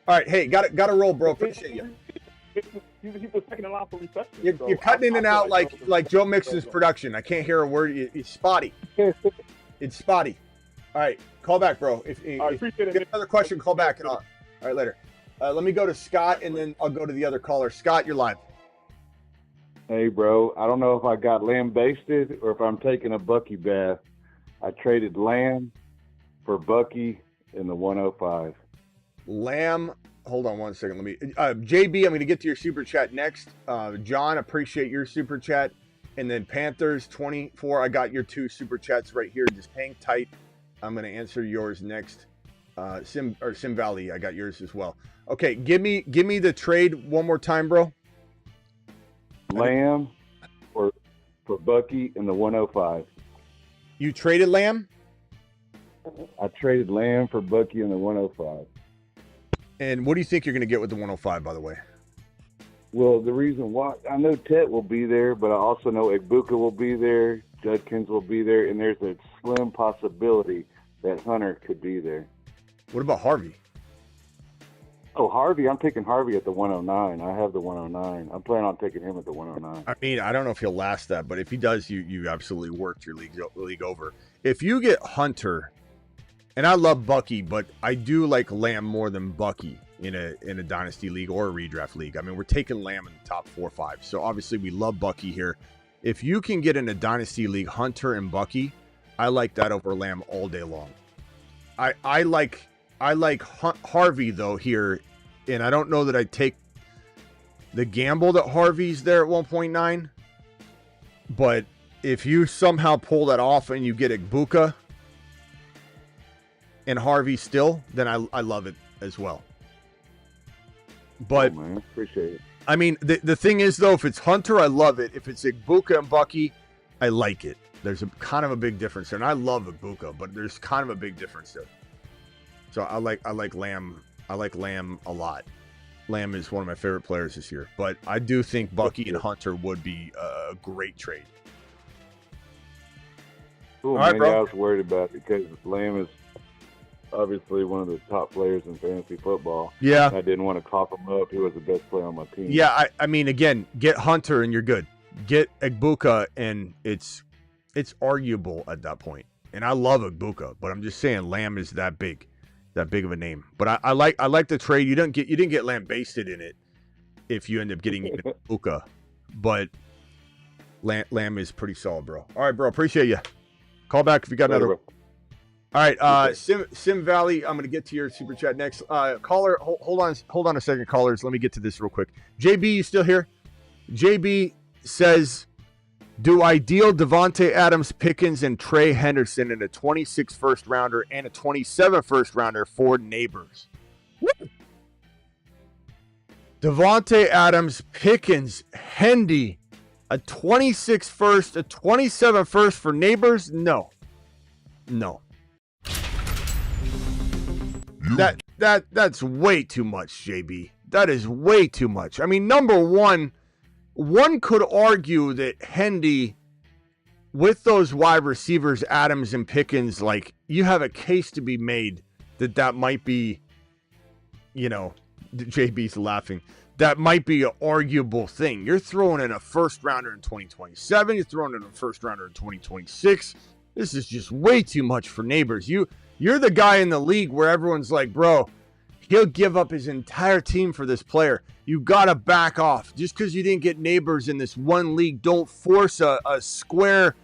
All right, hey, got to roll, bro. Appreciate you. He was second in line for reception. You're cutting in and out like Joe Mixon's production. I can't hear a word. It's spotty. It's spotty. All right, call back, bro. If get another question, call back. All right, later. Let me go to Scott, and then I'll go to the other caller. Scott, you're live. Hey, bro. I don't know if I got lamb-basted or if I'm taking a Bucky bath. I traded Lamb for Bucky in the 105. Lamb. Hold on one second. Let me. JB, I'm going to get to your super chat next. John, appreciate your super chat. And then Panthers 24. I got your 2 super chats right here. Just hang tight. I'm going to answer yours next. Sim Valley, I got yours as well. Okay, give me the trade one more time, bro. Lamb for Bucky in the 105. You traded Lamb? I traded Lamb for Bucky in the 105. And what do you think you're going to get with the 105, by the way? Well, the reason why, I know Tet will be there, but I also know Egbuka will be there, Judkins will be there, and there's a slim possibility that Hunter could be there. What about Harvey? Oh, Harvey, I'm taking Harvey at the 109. I have the 109. I'm planning on taking him at the 109. I mean, I don't know if he'll last that, but if he does, you absolutely worked your league over. If you get Hunter, and I love Bucky, but I do like Lamb more than Bucky in a dynasty league or a redraft league. I mean, we're taking Lamb in the top 4 or 5. So obviously we love Bucky here. If you can get in a dynasty league Hunter and Bucky, I like that over Lamb all day long. I like Harvey though here, and I don't know that I'd take the gamble that Harvey's there at 1.9, but if you somehow pull that off and you get Egbuka and Harvey still, then I love it as well. But man, appreciate it. I mean, the thing is though, if it's Hunter, I love it. If it's Egbuka and Bucky, I like it. There's a kind of a big difference there, and I love Egbuka, but there's kind of a big difference there. So I like Lamb. I like Lamb a lot. Lamb is one of my favorite players this year, but I do think Bucky and Hunter would be a great trade. Cool, all man. right, bro. Yeah, I was worried about it because Lamb is obviously one of the top players in fantasy football. Yeah. I didn't want to cough him up. He was the best player on my team. Yeah, I mean, again, get Hunter and you're good. Get Egbuka and it's arguable at that point. And I love Egbuka, but I'm just saying Lamb is that big of a name. But I like the trade. You didn't get Lamb basted in it if you end up getting Egbuka, but Lamb is pretty solid, bro. All right, bro. Appreciate you. Call back if you got another. All right, Sim Valley, I'm going to get to your super chat next. Caller, hold on a second, callers. Let me get to this real quick. JB, you still here? JB says, do I deal Devontae Adams, Pickens, and Trey Henderson in a 26 first rounder and a 27 first rounder for Neighbors? Woo! Devontae Adams, Pickens, Hendy, a 26 first, a 27 first for Neighbors? No. That's way too much, JB. That is way too much. I mean, number one could argue that Hendy, with those wide receivers, Adams and Pickens, like, you have a case to be made that might be, JB's laughing. That might be an arguable thing. You're throwing in a first rounder in 2027. You're throwing in a first rounder in 2026. This is just way too much for Neighbors. You're the guy in the league where everyone's like, bro, he'll give up his entire team for this player. You got to back off. Just because you didn't get Neighbors in this one league, don't force a square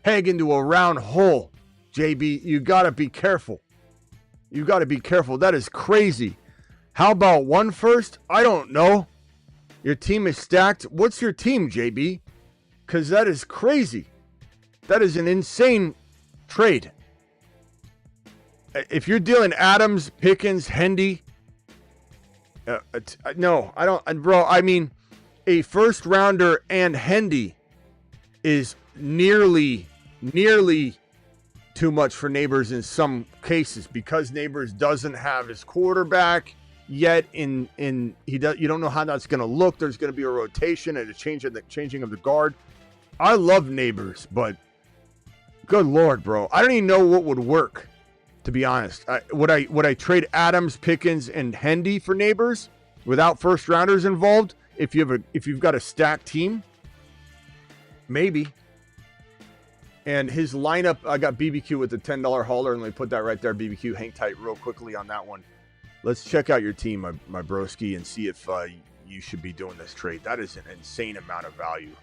peg into a round hole. JB, you got to be careful. You got to be careful. That is crazy. How about one first? I don't know. Your team is stacked. What's your team, JB? Because that is crazy. That is an insane trade. If you're dealing Adams, Pickens, Hendy, no, I don't, bro. I mean, a first rounder and Hendy is nearly too much for Neighbors in some cases, because Neighbors doesn't have his quarterback yet. You don't know how that's going to look. There's going to be a rotation and a changing of the guard. I love Neighbors, but good Lord, bro, I don't even know what would work. To be honest, would I trade Adams, Pickens, and Hendy for Neighbors without first rounders involved? If you've got a stacked team, maybe. And his lineup, I got BBQ with the $10 hauler, and let me put that right there. BBQ, hang tight real quickly on that one. Let's check out your team, my broski, and see if you should be doing this trade. That is an insane amount of value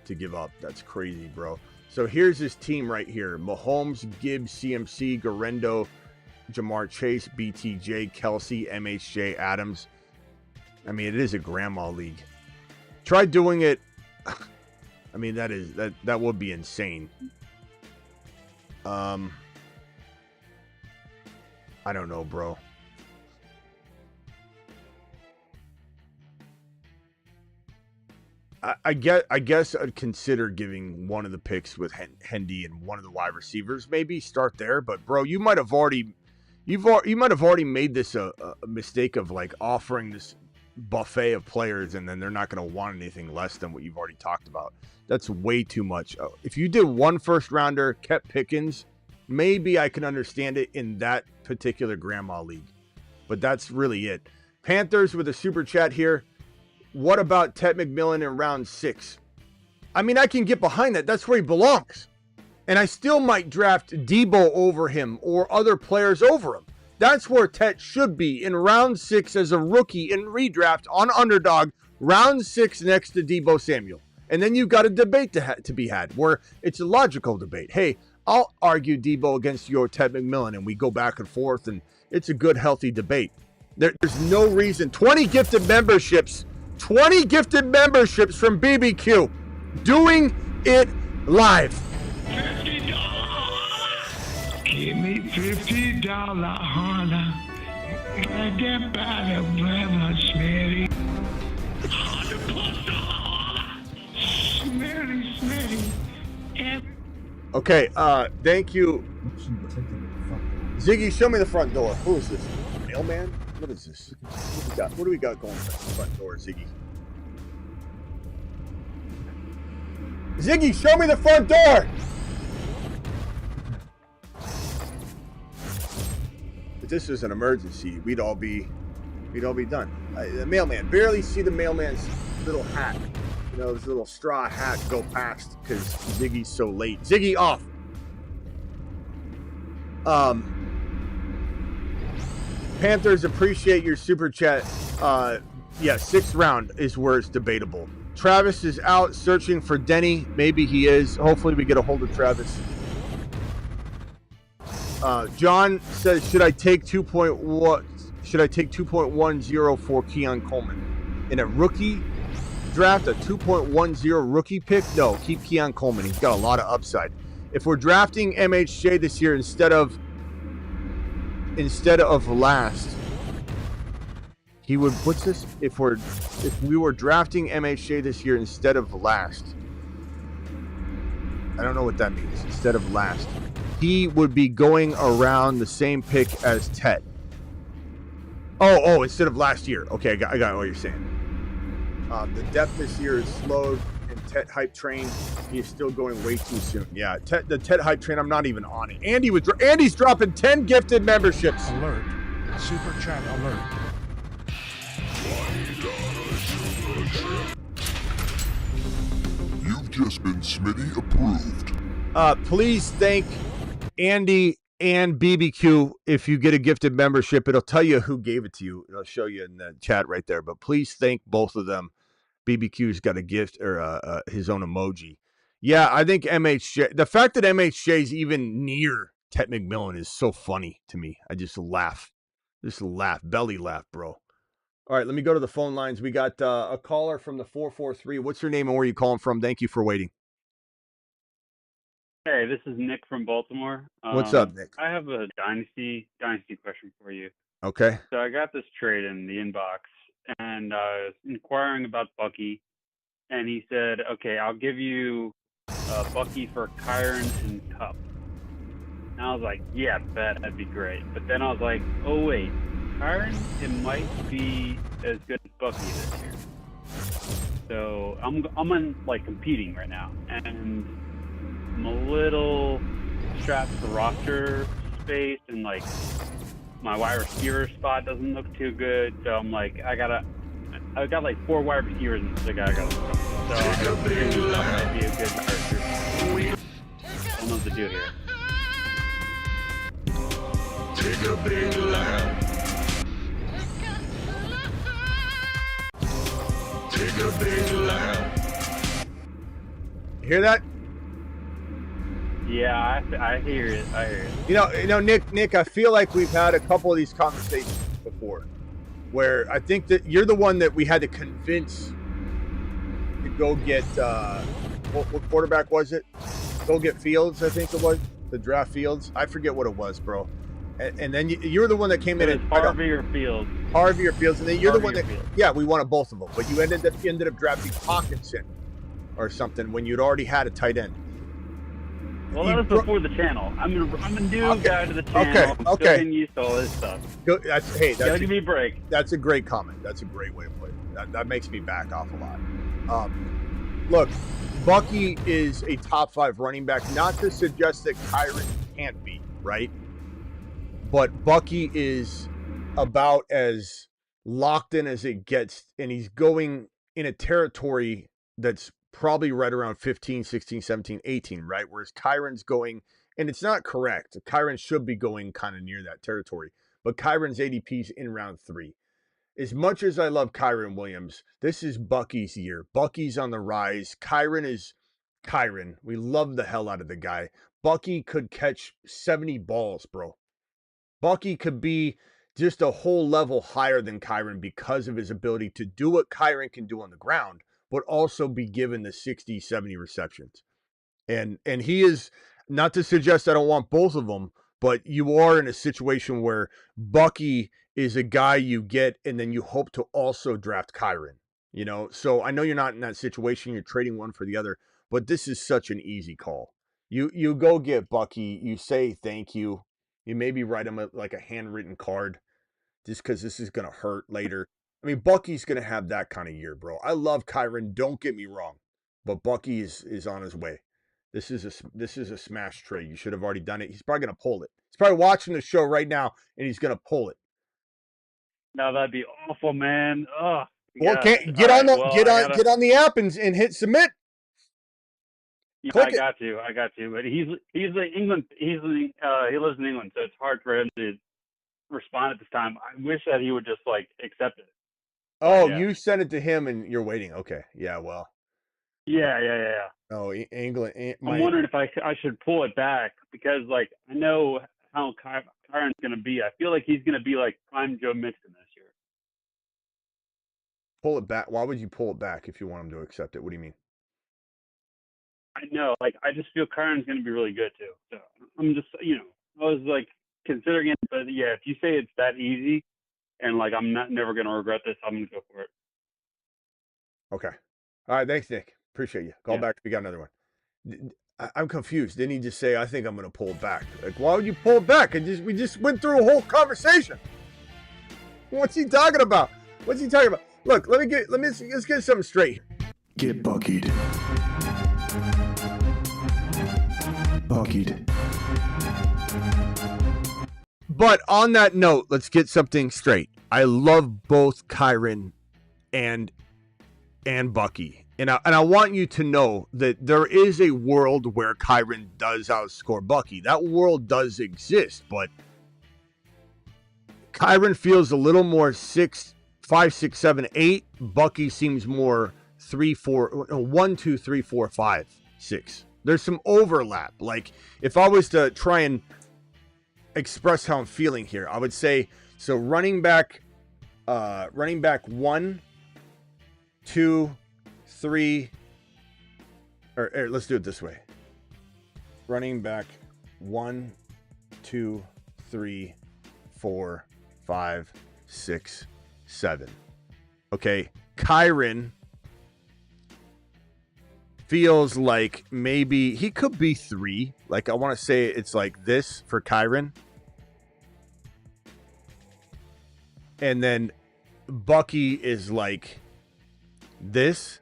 to give up. That's crazy, bro. So here's his team right here. Mahomes, Gibbs, CMC, Garendo, Jamar Chase, BTJ, Kelsey, MHJ, Adams. I mean, it is a grandma league. Try doing it. I mean, that would be insane. I don't know, bro. I guess I'd consider giving one of the picks with Hendy and one of the wide receivers. Maybe start there, but bro, you might have already made this a mistake of like offering this buffet of players, and then they're not going to want anything less than what you've already talked about. That's way too much. If you did one first rounder, kept Pickens, maybe I can understand it in that particular grandma league, but that's really it. Panthers with a super chat here. What about Ted McMillan in round 6? I mean, I can get behind that. That's where he belongs. And I still might draft Debo over him or other players over him. That's where Ted should be, in round 6 as a rookie in redraft on underdog, round 6 next to Debo Samuel. And then you've got a debate to be had where it's a logical debate. Hey, I'll argue Debo against your Ted McMillan, and we go back and forth, and it's a good, healthy debate. There's no reason. 20 gifted memberships from BBQ. Doing it live. $50. Give me $50 holler. Like that by the brother, Smitty. Smitty. Okay, thank you. Ziggy, show me the front door. Who is this? Mailman? What is this? What do we got going at the front door, Ziggy? Ziggy, show me the front door! If this was an emergency, we'd all be done. The mailman, barely see the mailman's little hat. You know, his little straw hat go past because Ziggy's so late. Ziggy off! Panthers, appreciate your super chat. Yeah, 6th round is where it's debatable. Travis is out searching for Denny. Maybe he is. Hopefully we get a hold of Travis. John says, should I take 2.1? Should I take 2.10 for Keon Coleman in a rookie draft? A 2.10 rookie pick? No, keep Keon Coleman. He's got a lot of upside. If we're drafting MHJ this year instead of last, he would. What's this? If we were drafting MHJ this year instead of last, I don't know what that means. Instead of last, he would be going around the same pick as Tet. Oh, instead of last year. Okay, I got what you're saying. The depth this year is slowed, and Tet hype train, he is still going way too soon. Yeah, the Tet hype train, I'm not even on it. Andy's dropping 10 gifted memberships. Alert. Super chat alert. You've just been Smitty approved. Please thank Andy and BBQ. If you get a gifted membership, it'll tell you who gave it to you. It'll show you in the chat right there. But please thank both of them. BBQ's got a gift or his own emoji. Yeah, I think MHJ. The fact that MHJ is even near Tet McMillan is so funny to me. I just laugh, belly laugh, bro. All right, let me go to the phone lines. We got a caller from the 443. What's your name and where you calling from? Thank you for waiting. Hey, this is Nick from Baltimore. What's up, Nick? I have a dynasty question for you. Okay. So I got this trade in the inbox, and I was inquiring about Bucky, and he said, okay, I'll give you Bucky for Kyron and Cup. And I was like, yeah, that'd be great. But then I was like, oh, wait, Kyron, it might be as good as Bucky this year. So I'm competing right now, and I'm a little strapped for roster space, and my wide receiver spot doesn't look too good. So I'm like, I got 4 wide receivers and the guy got. So I think that might be a good receiver. I don't know what to do here. Take a big lap. Take a big lap. You hear that? Yeah, I hear it. You know, Nick, I feel like we've had a couple of these conversations before, where I think that you're the one that we had to convince to go get. What quarterback was it? Go get Fields, I think it was. The draft Fields. I forget what it was, bro. And then you're the one that came in and Harvey or Fields. Harvey or Fields, and then you're the one that. Fields. Yeah, we wanted both of them, but you ended up drafting Hawkinson or something when you'd already had a tight end. Well, that was before the channel. I'm a new guy to the channel. I'm still getting used to all this stuff. That's give me a break. That's a great comment. That's a great way to put it. That makes me back off a lot. Look, Bucky is a top 5 running back. Not to suggest that Kyron can't be, right? But Bucky is about as locked in as it gets, and he's going in a territory that's probably right around 15, 16, 17, 18, right? Whereas Kyron's going, and it's not correct. Kyron should be going kind of near that territory, but Kyron's ADP's in round 3. As much as I love Kyron Williams, this is Bucky's year. Bucky's on the rise. Kyron is Kyron. We love the hell out of the guy. Bucky could catch 70 balls, bro. Bucky could be just a whole level higher than Kyron because of his ability to do what Kyron can do on the ground, but also be given the 60, 70 receptions. And he is, not to suggest I don't want both of them, but you are in a situation where Bucky is a guy you get and then you hope to also draft Kyron. You know, so I know you're not in that situation. You're trading one for the other, but this is such an easy call. You go get Bucky. You say thank you. You maybe write him like a handwritten card just because this is going to hurt later. I mean, Bucky's going to have that kind of year, bro. I love Kyron. Don't get me wrong, but Bucky is on his way. This is a smash trade. You should have already done it. He's probably going to pull it. He's probably watching the show right now, and he's going to pull it. No, that'd be awful, man. Oh, well, get on the app and hit submit. Yeah, I got you. But he's in England. He lives in England, so it's hard for him to respond at this time. I wish that he would just accept it. Oh, yeah. You sent it to him and you're waiting. Okay. Yeah. Well. Yeah. Oh, England. I'm wondering if I should pull it back because I know how Kyron's going to be. I feel like he's going to be like prime Joe Mixon this year. Pull it back. Why would you pull it back if you want him to accept it? What do you mean? I know, like, I just feel Kyron's going to be really good too. So I'm just, I was like considering it, but yeah, if you say it's that easy and like I'm never going to regret this, I'm going to go for it. Okay. All right. Thanks, Nick. Appreciate you. Call back if you got another one. I'm confused. Didn't he just say, I think I'm going to pull it back? Like, why would you pull it back? We just went through a whole conversation. What's he talking about? What's he talking about? Look, let's get something straight. Get buckied. Buckied. But on that note, let's get something straight. I love both Kyron and Bucky. And I want you to know that there is a world where Kyron does outscore Bucky. That world does exist, but Kyron feels a little more 5, 6, 7, 8. Bucky seems more 3, 4, 1, 2, 3, 4, 5, 6. There's some overlap. Like if I was to try and express how I'm feeling here, I would say so. Running back 1, 2, 3, or let's do it this way. Running back 1, 2, 3, 4, 5, 6, 7. Okay, Kyron feels like maybe he could be 3. Like I want to say it's like this for Kyron. And then Bucky is like this.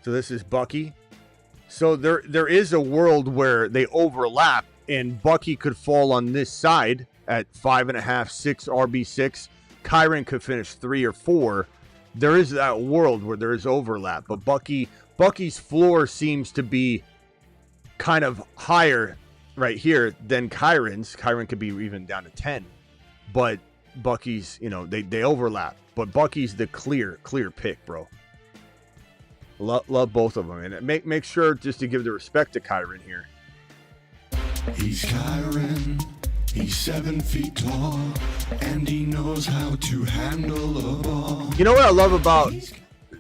So this is Bucky. So there is a world where they overlap and Bucky could fall on this side at 5.5, 6 RB6. Kyron could finish 3 or 4. There is that world where there is overlap, but Bucky's floor seems to be kind of higher right here than Kyron's. Kyron could be even down to 10, but Bucky's, they overlap, but Bucky's the clear pick, bro. Love both of them, and make sure just to give the respect to Kyron here. He's Kyron. He's 7 feet tall, and he knows how to handle a ball. You know what I love about,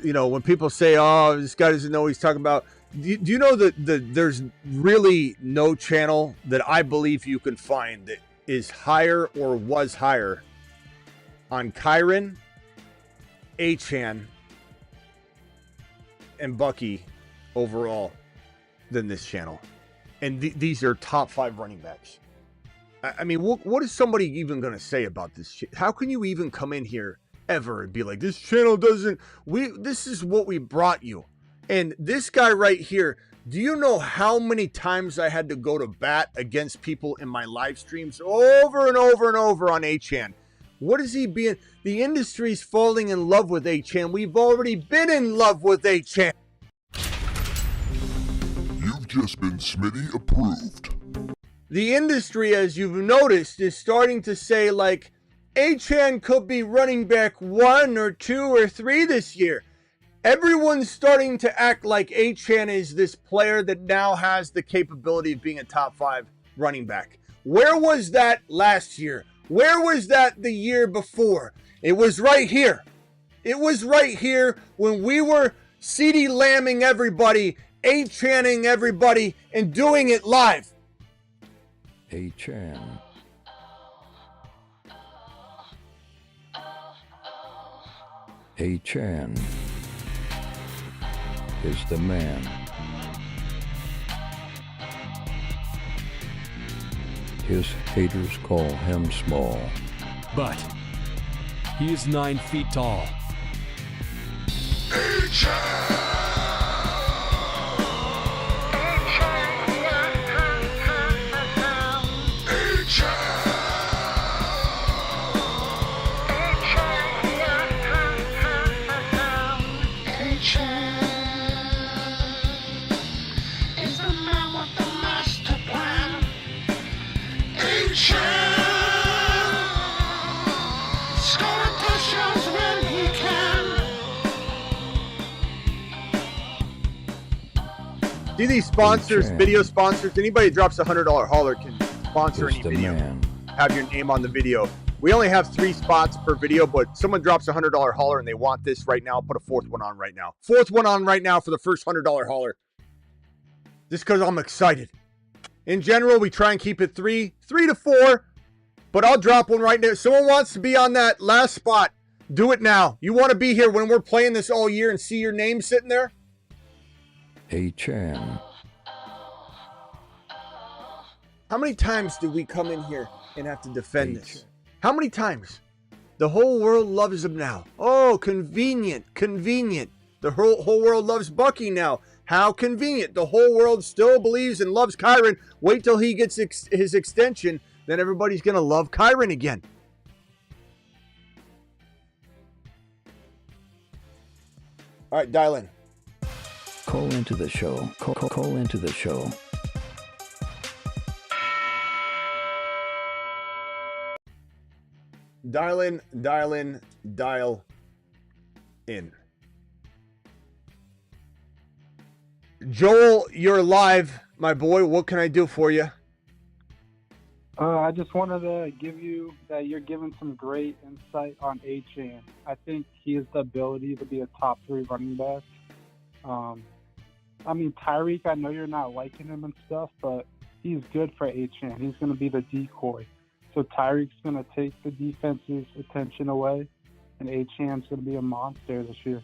when people say, oh, this guy doesn't know what he's talking about. Do you know that there's really no channel that I believe you can find that is higher or was higher on Kyron, Achane, and Bucky overall than this channel? And these are top 5 running backs. I mean, what is somebody even going to say about this? How can you even come in here ever and be like, this channel doesn't, this is what we brought you. And this guy right here, do you know how many times I had to go to bat against people in my live streams over and over and over on Achane? What is he being? The industry's falling in love with Achane. We've already been in love with Achane. You've just been Smitty approved. The industry, as you've noticed, is starting to say, like, Achane could be running back 1 or 2 or 3 this year. Everyone's starting to act like Achane is this player that now has the capability of being a top 5 running back. Where was that last year? Where was that the year before? It was right here. It was right here when we were CeeDee Lambing everybody, Achaning everybody, and doing it live. Achane. Achane is the man. His haters call him small. But he is 9 feet tall. See these sponsors, Hey, video Chan. sponsors. Anybody that drops $100 hauler can sponsor Is any the video. man. Have your name on the video. We only have 3 spots per video, but someone drops a $100 hauler and they want this right now. I'll put a 4th one on right now. 4th one on right now for the first $100 hauler. Just because I'm excited. In general, we try and keep it 3 to 4, but I'll drop one right now. Someone wants to be on that last spot. Do it now. You want to be here when we're playing this all year and see your name sitting there? A Chan. How many times did we come in here and have to defend this? How many times? The whole world loves him now. Oh, convenient, convenient. The whole world loves Bucky now. How convenient. The whole world still believes and loves Kyron. Wait till he gets his extension, then everybody's going to love Kyron again. All right, dial in. Call into the show. Call into the show. Dial in, dial in, dial in. Joel, you're live, my boy. What can I do for you? I just wanted to give you that you're giving some great insight on Achane. I think he has the ability to be a top 3 running back. I mean, Tyreek, I know you're not liking him and stuff, but he's good for Achane. He's going to be the decoy. So Tyreek's going to take the defense's attention away, and Achane's going to be a monster this year.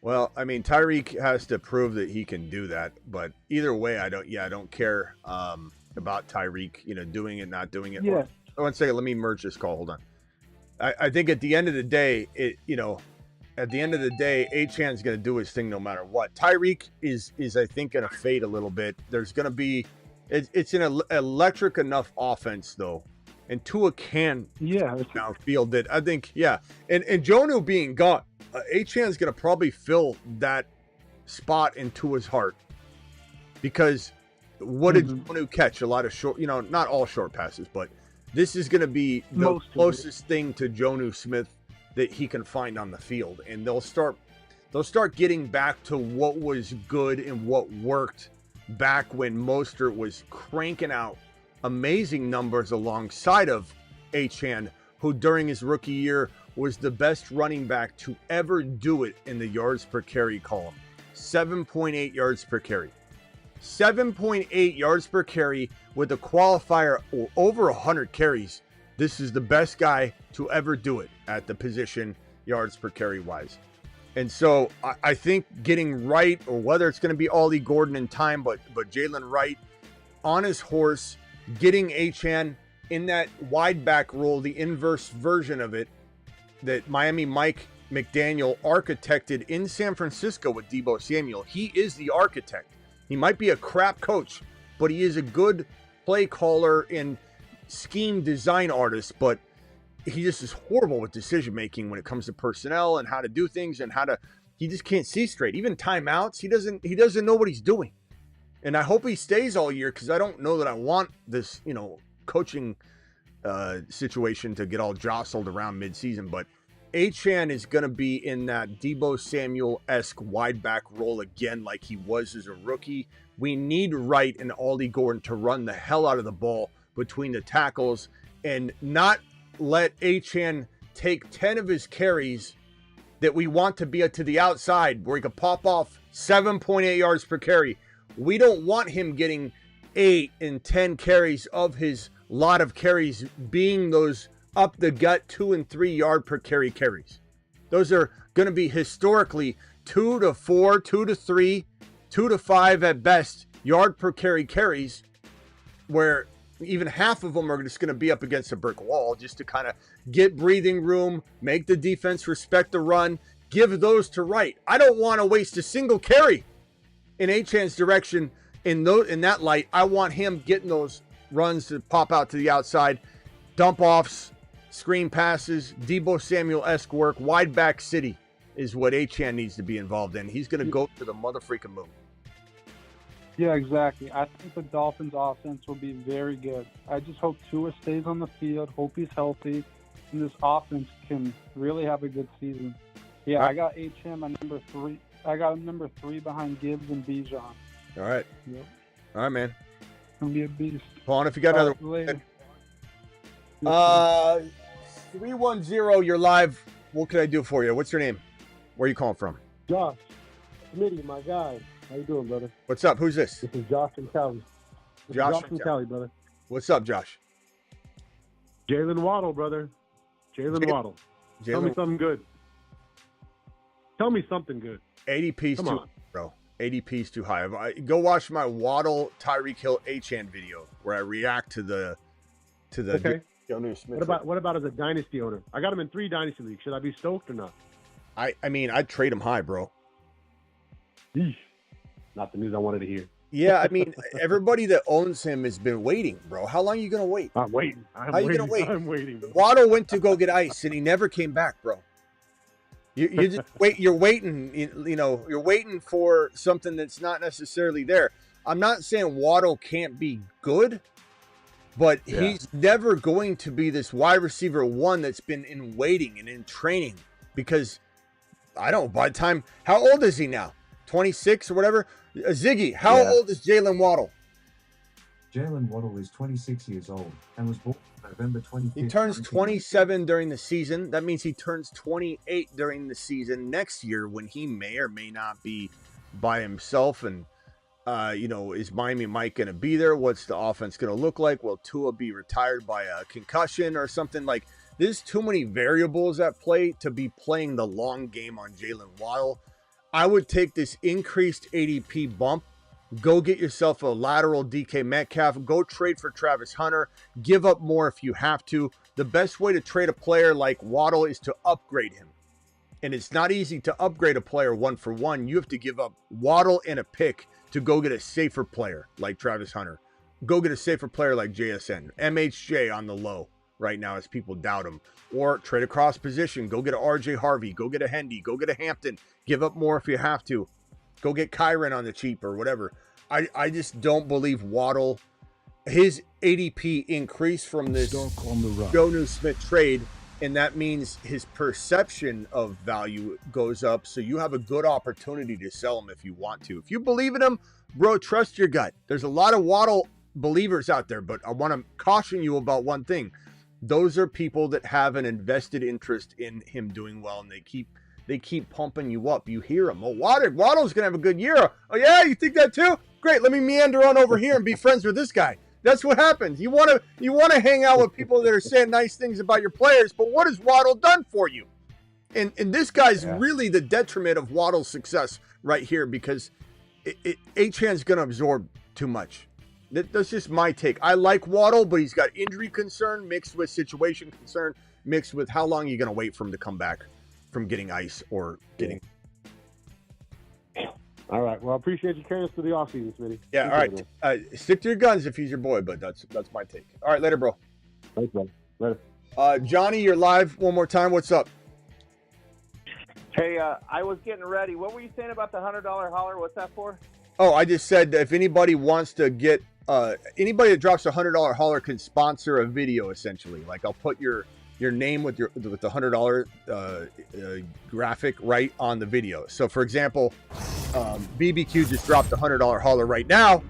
Well, I mean, Tyreek has to prove that he can do that, but either way, I don't care about Tyreek, doing it, not doing it. Yeah. One second, let me merge this call. Hold on. I think at the end of the day, Achane's going to do his thing no matter what. Tyreek is I think going to fade a little bit. There's going to be, it's an electric enough offense though, and Tua can now field it. I think, and Jonnu being gone, Achane's going to probably fill that spot in Tua's heart because what did Jonnu catch? A lot of short, not all short passes, but this is going to be the closest thing to Jonnu Smith that he can find on the field, and they'll start getting back to what was good and what worked back when Mostert was cranking out amazing numbers alongside of Achane, who during his rookie year was the best running back to ever do it in the yards per carry column. 7.8 yards per carry. 7.8 yards per carry with a qualifier over 100 carries. This is the best guy to ever do it at the position, yards per carry wise. And so I think getting Wright, or whether it's going to be Ollie Gordon in time, but Jalen Wright on his horse, getting Achane in that wide back role, the inverse version of it that Miami Mike McDaniel architected in San Francisco with Deebo Samuel. He is the architect. He might be a crap coach, but he is a good play caller and scheme design artist, but he just is horrible with decision making when it comes to personnel and how to do things and he just can't see straight. Even timeouts, he doesn't know what he's doing. And I hope he stays all year because I don't know that I want this, coaching situation to get all jostled around midseason. But Achane is going to be in that Deebo Samuel-esque wide back role again like he was as a rookie. We need Wright and Ollie Gordon to run the hell out of the ball between the tackles and not let Achane take 10 of his carries that we want to be to the outside where he could pop off 7.8 yards per carry. We don't want him getting 8 and 10 carries of his lot of carries being those up the gut 2 and 3 yard per carry carries. Those are going to be historically 2 to 4, 2 to 3, 2 to 5 at best yard per carry carries, where even half of them are just going to be up against a brick wall just to kind of get breathing room, make the defense respect the run, give those to Wright. I don't want to waste a single carry in Achane's direction in that light. I want him getting those runs to pop out to the outside, dump offs, screen passes, Deebo Samuel-esque work, wide back city is what Achane needs to be involved in. He's going to go to the motherfreaking moon. Yeah, exactly. I think the Dolphins' offense will be very good. I just hope Tua stays on the field, hope he's healthy, and this offense can really have a good season. Yeah, I got Achane at number 3. I got him number 3 behind Gibbs and Bijan. All right. Yep. All right, man. Gonna be a beast. Paul, if you got another Later. 310, you're live. What can I do for you? What's your name? Where are you calling from? Josh, Smitty, my guy. How you doing, brother? What's up? Who's this? This is Josh from Cali. Josh from Cali, brother. What's up, Josh? Jalen Waddle, brother. Jalen Waddle. Tell me something good. Tell me something good. ADP's Come too on. bro. ADP's too high. Go watch my Waddle Tyreek Hill Achane video where I react to the Okay. Jonas Smith. What about as a dynasty owner? I got him in 3 dynasty leagues. Should I be stoked or not? I mean, I'd trade him high, bro. Yeesh. Not the news I wanted to hear. Yeah, I mean, everybody that owns him has been waiting, bro. How long are you gonna wait? I'm waiting. How you gonna wait? I'm waiting. Waddle went to go get ice, and he never came back, bro. You just wait. You're waiting. You're waiting for something that's not necessarily there. I'm not saying Waddle can't be good, but he's never going to be this wide receiver 1 that's been in waiting and in training. Because I don't. By the time, how old is he now? 26 or whatever. Ziggy, how old is Jalen Waddle? Jalen Waddle is 26 years old and was born November 25th. He turns 27 during the season. That means he turns 28 during the season next year when he may or may not be by himself. And, is Miami Mike going to be there? What's the offense going to look like? Will Tua be retired by a concussion or something? Like, there's too many variables at play to be playing the long game on Jalen Waddle. I would take this increased ADP bump. Go get yourself a lateral DK Metcalf. Go trade for Travis Hunter. Give up more if you have to. The best way to trade a player like Waddle is to upgrade him. And it's not easy to upgrade a player 1-for-1. You have to give up Waddle and a pick to go get a safer player like Travis Hunter. Go get a safer player like JSN. MHJ on the low right now as people doubt him. Or trade across position. Go get a RJ Harvey. Go get a Hendy. Go get a Hampton. Give up more if you have to. Go get Kyron on the cheap or whatever. I just don't believe Waddle. His ADP increased from this Jonnu Smith trade, and that means his perception of value goes up. So you have a good opportunity to sell him if you want to. If you believe in him, bro, trust your gut. There's a lot of Waddle believers out there, but I want to caution you about one thing. Those are people that have an invested interest in him doing well, and they keep pumping you up. You hear them. Oh, Waddle's gonna have a good year. Oh yeah, you think that too? Great. Let me meander on over here and be friends with this guy. That's what happens. You want to hang out with people that are saying nice things about your players, but what has Waddle done for you? And this guy's really the detriment of Waddle's success right here, because Achane's gonna absorb too much. That's just my take. I like Waddle, but he's got injury concern mixed with situation concern mixed with how long you're going to wait for him to come back from getting ice or getting. All right. Well, I appreciate you carrying us through the offseason, Smitty. Yeah. All right. Stick to your guns if he's your boy, but that's my take. All right. Later, bro. Thanks, man. Later. Johnny, you're live one more time. What's up? Hey, I was getting ready. What were you saying about the $100 holler? What's that for? Oh, I just said that if anybody wants to get anybody that drops a $100 hauler can sponsor a video, essentially. Like, I'll put your name with the $100 graphic right on the video. So for example, BBQ just dropped a $100 hauler right now,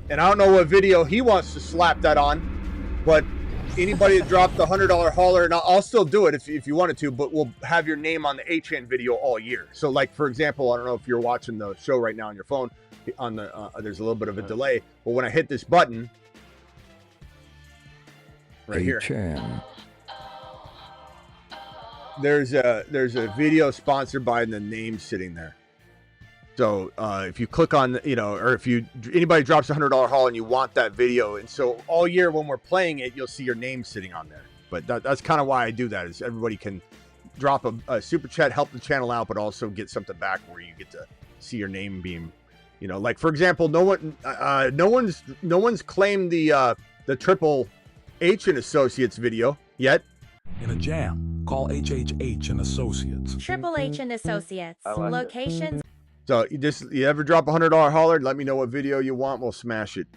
and I don't know what video he wants to slap that on, but anybody that dropped the $100 hauler, and I'll still do it if you wanted to, but we'll have your name on the HN video all year. So like, for example, I don't know if you're watching the show right now on your phone, on the there's a little bit of a delay, but when I hit this button right here, there's a video sponsored by the name sitting there. So if you click on, or if anybody drops a $100 haul and you want that video, and so all year when we're playing it, you'll see your name sitting on there. But that's kind of why I do that, is everybody can drop a super chat, help the channel out, but also get something back where you get to see your name being, like for example, no one's claimed the Triple H and Associates video yet. In a jam, call HHH and Associates. Triple H and Associates. Locations. So you ever drop a $100 hauler? Let me know what video you want. We'll smash it.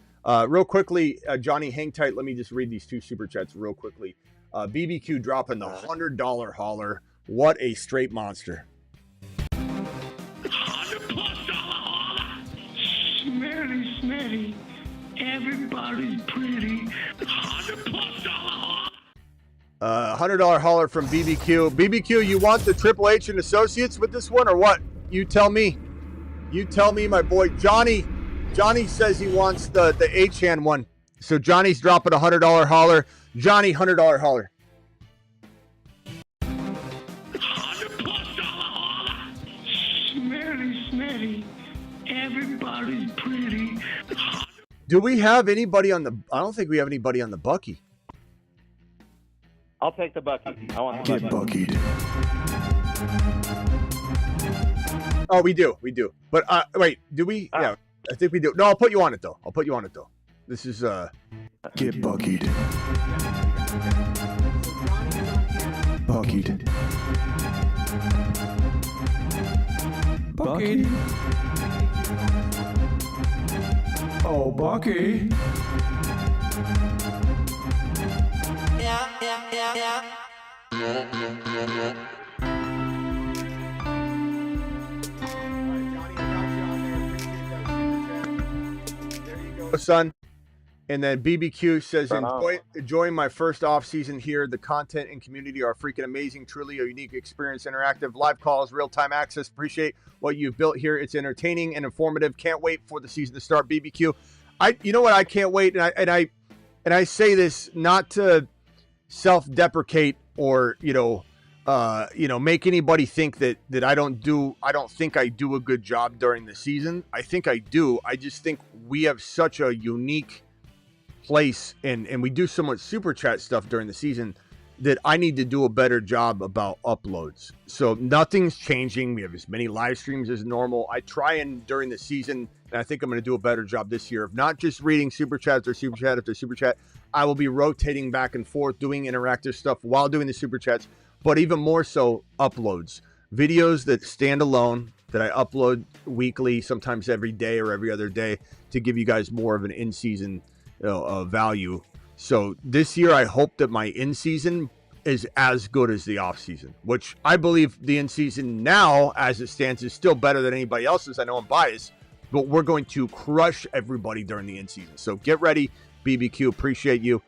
Real quickly, Johnny, hang tight. Let me just read these 2 super chats real quickly. BBQ dropping the $100 hauler. What a straight monster. $100+ hauler. Smitty, everybody's pretty. $100+ $100 hauler from BBQ. BBQ, you want the Triple H and Associates with this one or what? You tell me. You tell me, my boy Johnny. Johnny says he wants the H-hand one. So Johnny's dropping a $100 hauler. Johnny, $100 hauler. Smitty, everybody's pretty. Do we have anybody on the... I don't think we have anybody on the Bucky. I'll take the Bucky. I want the Get Bucky. buckied. Oh, we do. But wait, do we? Yeah, I think we do. No, I'll put you on it though. This is Get buckied. Buckied. Buckied. Oh, Bucky. son. And then BBQ says, enjoying my first off season here. The content and community are freaking amazing. Truly a unique experience. Interactive live calls, real-time access. Appreciate what you've built here. It's entertaining and informative. Can't wait for the season to start. BBQ, you know what? I can't wait. And I say this not to self-deprecate or make anybody think that I don't think I do a good job during the season. I think I do. I just think we have such a unique place and we do so much super chat stuff during the season that I need to do a better job about uploads. So nothing's changing. We have as many live streams as normal. I try and during the season, and I think I'm going to do a better job this year of not just reading super chats or super chat after super chat. I will be rotating back and forth, doing interactive stuff while doing the super chats, but even more so uploads, videos that stand alone that I upload weekly, sometimes every day or every other day to give you guys more of an in-season value. So this year, I hope that my in-season is as good as the off-season, which I believe the in-season now, as it stands, is still better than anybody else's. I know I'm biased, but we're going to crush everybody during the in-season. So get ready, BBQ. Appreciate you.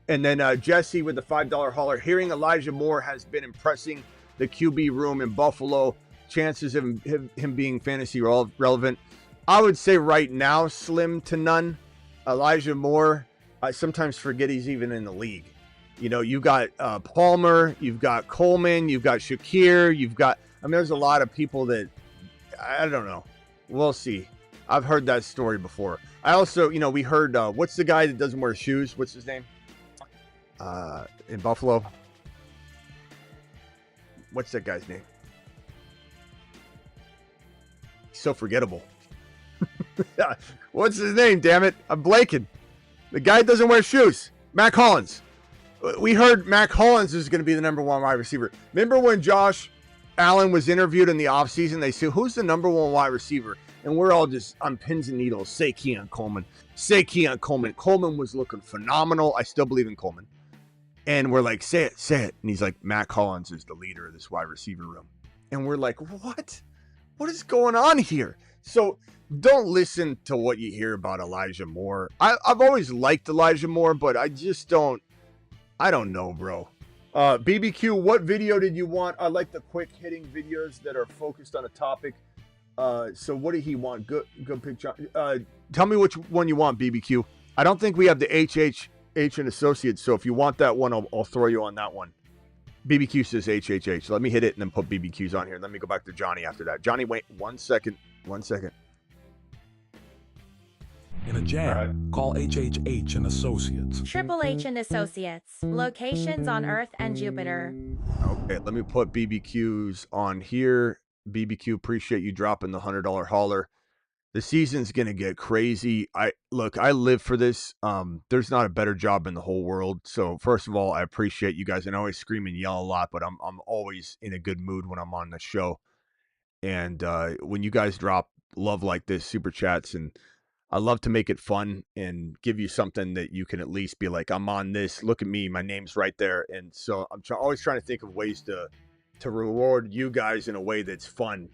And then Jesse with the $5 hauler. Hearing Elijah Moore has been impressing the QB room in Buffalo. Chances of him being fantasy relevant, I would say right now, slim to none. Elijah Moore, I sometimes forget he's even in the league. You know, you've got Palmer, you've got Coleman, you've got Shakir, there's a lot of people that, I don't know. We'll see. I've heard that story before. I also, we heard, what's the guy that doesn't wear shoes? What's his name? In Buffalo. What's that guy's name? He's so forgettable. What's his name, damn it? I'm blanking. The guy doesn't wear shoes. Mac Hollins. We heard Mac Hollins is going to be the number one wide receiver. Remember when Josh Allen was interviewed in the offseason? They said, who's the number one wide receiver? And we're all just on pins and needles. Say Keon Coleman. Say Keon Coleman. Coleman was looking phenomenal. I still believe in Coleman. And we're like, say it. And he's like, Mac Hollins is the leader of this wide receiver room. And we're like, what? What is going on here? So don't listen to what you hear about Elijah Moore. I've always liked Elijah Moore, but I don't know, bro. BBQ, what video did you want? I like the quick hitting videos that are focused on a topic. So what did he want? Good picture. Tell me which one you want, BBQ. I don't think we have the HH and Associates, so if you want that one, I'll throw you on that one. BBQ says HHH. Let me hit it and then put BBQs on here. Let me go back to Johnny after that. Johnny, wait 1 second. 1 second. In a jam, call HHH and Associates. Triple H and Associates. Locations on Earth and Jupiter. Okay, let me put BBQs on here. BBQ, appreciate you dropping the $100 hauler. The season's going to get crazy. I live for this. There's not a better job in the whole world. So first of all, I appreciate you guys. And I always scream and yell a lot, but I'm always in a good mood when I'm on the show. And when you guys drop love like this, super chats, and I love to make it fun and give you something that you can at least be like, I'm on this. Look at me. My name's right there. And so I'm always trying to think of ways to reward you guys in a way that's fun.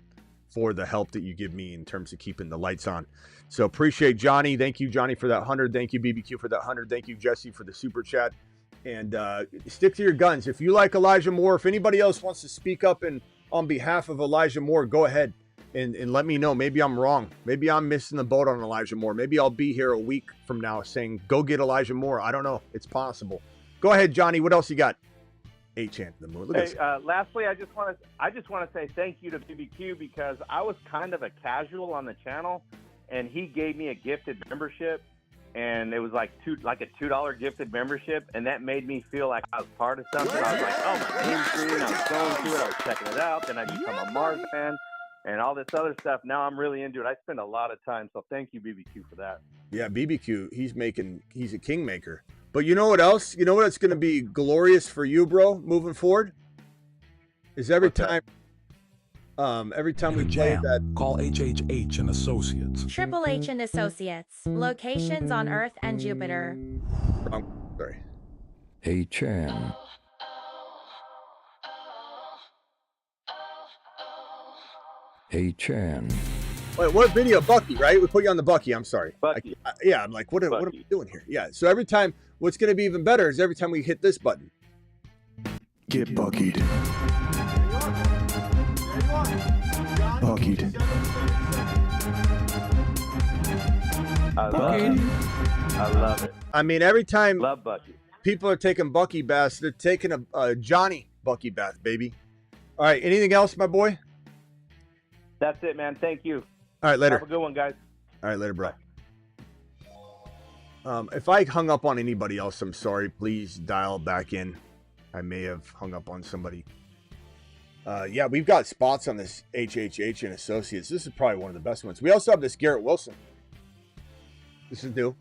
for the help that you give me in terms of keeping the lights on. So appreciate Johnny. Thank you, Johnny, for that 100. Thank you, BBQ, for that 100. Thank you, Jesse, for the super chat. And stick to your guns. If you like Elijah Moore, if anybody else wants to speak up on behalf of Elijah Moore, go ahead and let me know. Maybe I'm wrong. Maybe I'm missing the boat on Elijah Moore. Maybe I'll be here a week from now saying, go get Elijah Moore. I don't know. It's possible. Go ahead, Johnny. What else you got? 8chan the moon. Look at this. Lastly, I just want to say thank you to BBQ because I was kind of a casual on the channel, and he gave me a gifted membership, and it was like a $2 gifted membership, and that made me feel like I was part of something. I was like, oh, my name's green. I was going to it. I was checking it out. Then I become a Mars fan and all this other stuff. Now I'm really into it. I spend a lot of time, so thank you, BBQ, for that. Yeah, BBQ, he's a kingmaker. But you know what else? You know what it's going to be glorious for you, bro, moving forward? Is every time we play that... Call HHH and Associates. Triple H and Associates. Locations on Earth and Jupiter. Sorry. Hey, Chan. Hey, Chan. Wait, what video? Bucky, right? We put you on the Bucky. I'm sorry. Bucky. I'm like, what am I doing here? Yeah. So every time, what's going to be even better is every time we hit this button. Get Buckied. Buckied. I love it. I mean, every time Love Bucky. people are taking Bucky baths, they're taking a Johnny Bucky bath, baby. All right. Anything else, my boy? That's it, man. Thank you. All right, later. Have a good one, guys. All right, later, bro. If I hung up on anybody else, I'm sorry. Please dial back in. I may have hung up on somebody. Yeah, we've got spots on this HHH and Associates. This is probably one of the best ones. We also have this Garrett Wilson. This is new.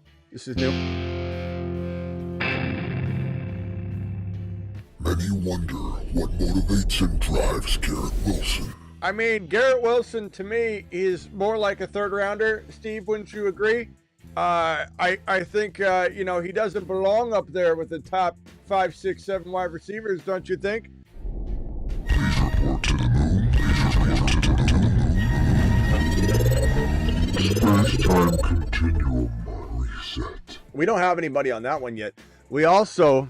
Many wonder what motivates and drives Garrett Wilson. I mean, Garrett Wilson, to me, is more like a third rounder. Steve, wouldn't you agree? I think, he doesn't belong up there with the top 5, 6, 7 wide receivers, don't you think? Please report to the moon. Space-time continuum reset. We don't have anybody on that one yet. We also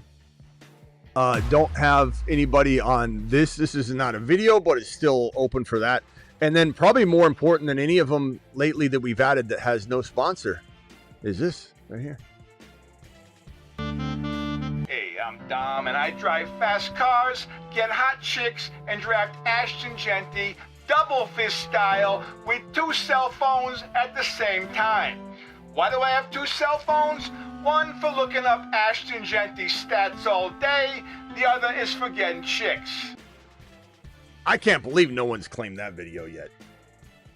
don't have anybody on this. This is not a video, but it's still open for that. And then probably more important than any of them lately that we've added that has no sponsor is this right here. Hey, I'm Dom, and I drive fast cars, get hot chicks, and draft Ashton Genty double fist style with 2 cell phones at the same time. Why do I have 2 cell phones? One for looking up Ashton Genty stats all day, the other is for getting chicks. I can't believe no one's claimed that video yet.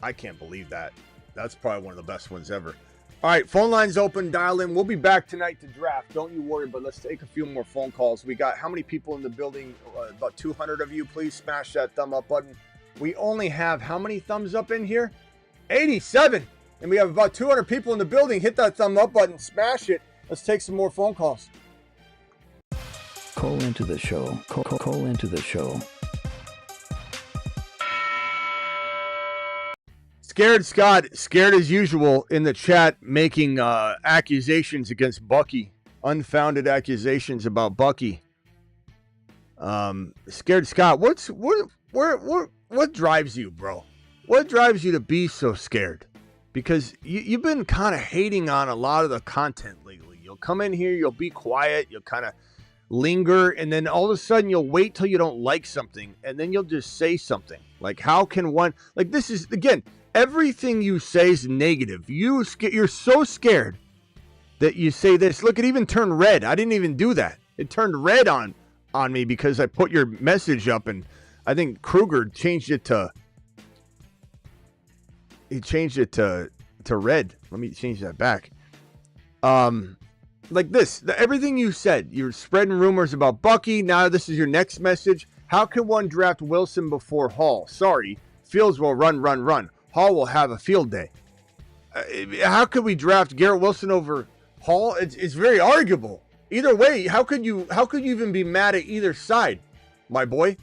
I can't believe that. That's probably one of the best ones ever. All right, phone lines open, dial in. We'll be back tonight to draft. Don't you worry, but let's take a few more phone calls. We got how many people in the building? About 200 of you. Please smash that thumb up button. We only have how many thumbs up in here? 87. And we have about 200 people in the building. Hit that thumb up button, smash it. Let's take some more phone calls. Call into the show. Call into the show. Scared Scott, scared as usual in the chat, making accusations against Bucky. Unfounded accusations about Bucky. Scared Scott, what drives you, bro? What drives you to be so scared? Because you've been kind of hating on a lot of the content lately. You'll come in here, you'll be quiet, you'll kind of linger, and then all of a sudden you'll wait till you don't like something, and then you'll just say something. Like, how can one... Like, this is, again, everything you say is negative. You're so scared that you say this. Look, it even turned red. I didn't even do that. It turned red on me because I put your message up, and I think Kruger changed it to... He changed it to red. Let me change that back. Like this, everything you said, you're spreading rumors about Bucky. Now this is your next message. How can one draft Wilson before Hall? Sorry, Fields will run. Hall will have a field day. How could we draft Garrett Wilson over Hall? It's very arguable. Either way, how could you even be mad at either side, my boy?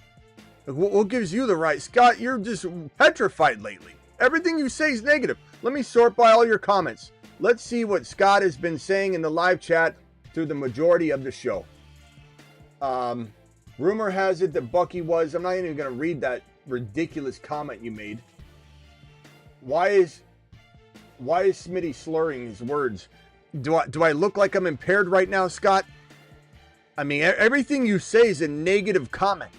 What gives you the right? Scott, you're just petrified lately. Everything you say is negative. Let me sort by all your comments. Let's see what Scott has been saying in the live chat through the majority of the show. Rumor has it that Bucky was... I'm not even going to read that ridiculous comment you made. Why is Smitty slurring his words? Do I look like I'm impaired right now, Scott? I mean, everything you say is a negative comment.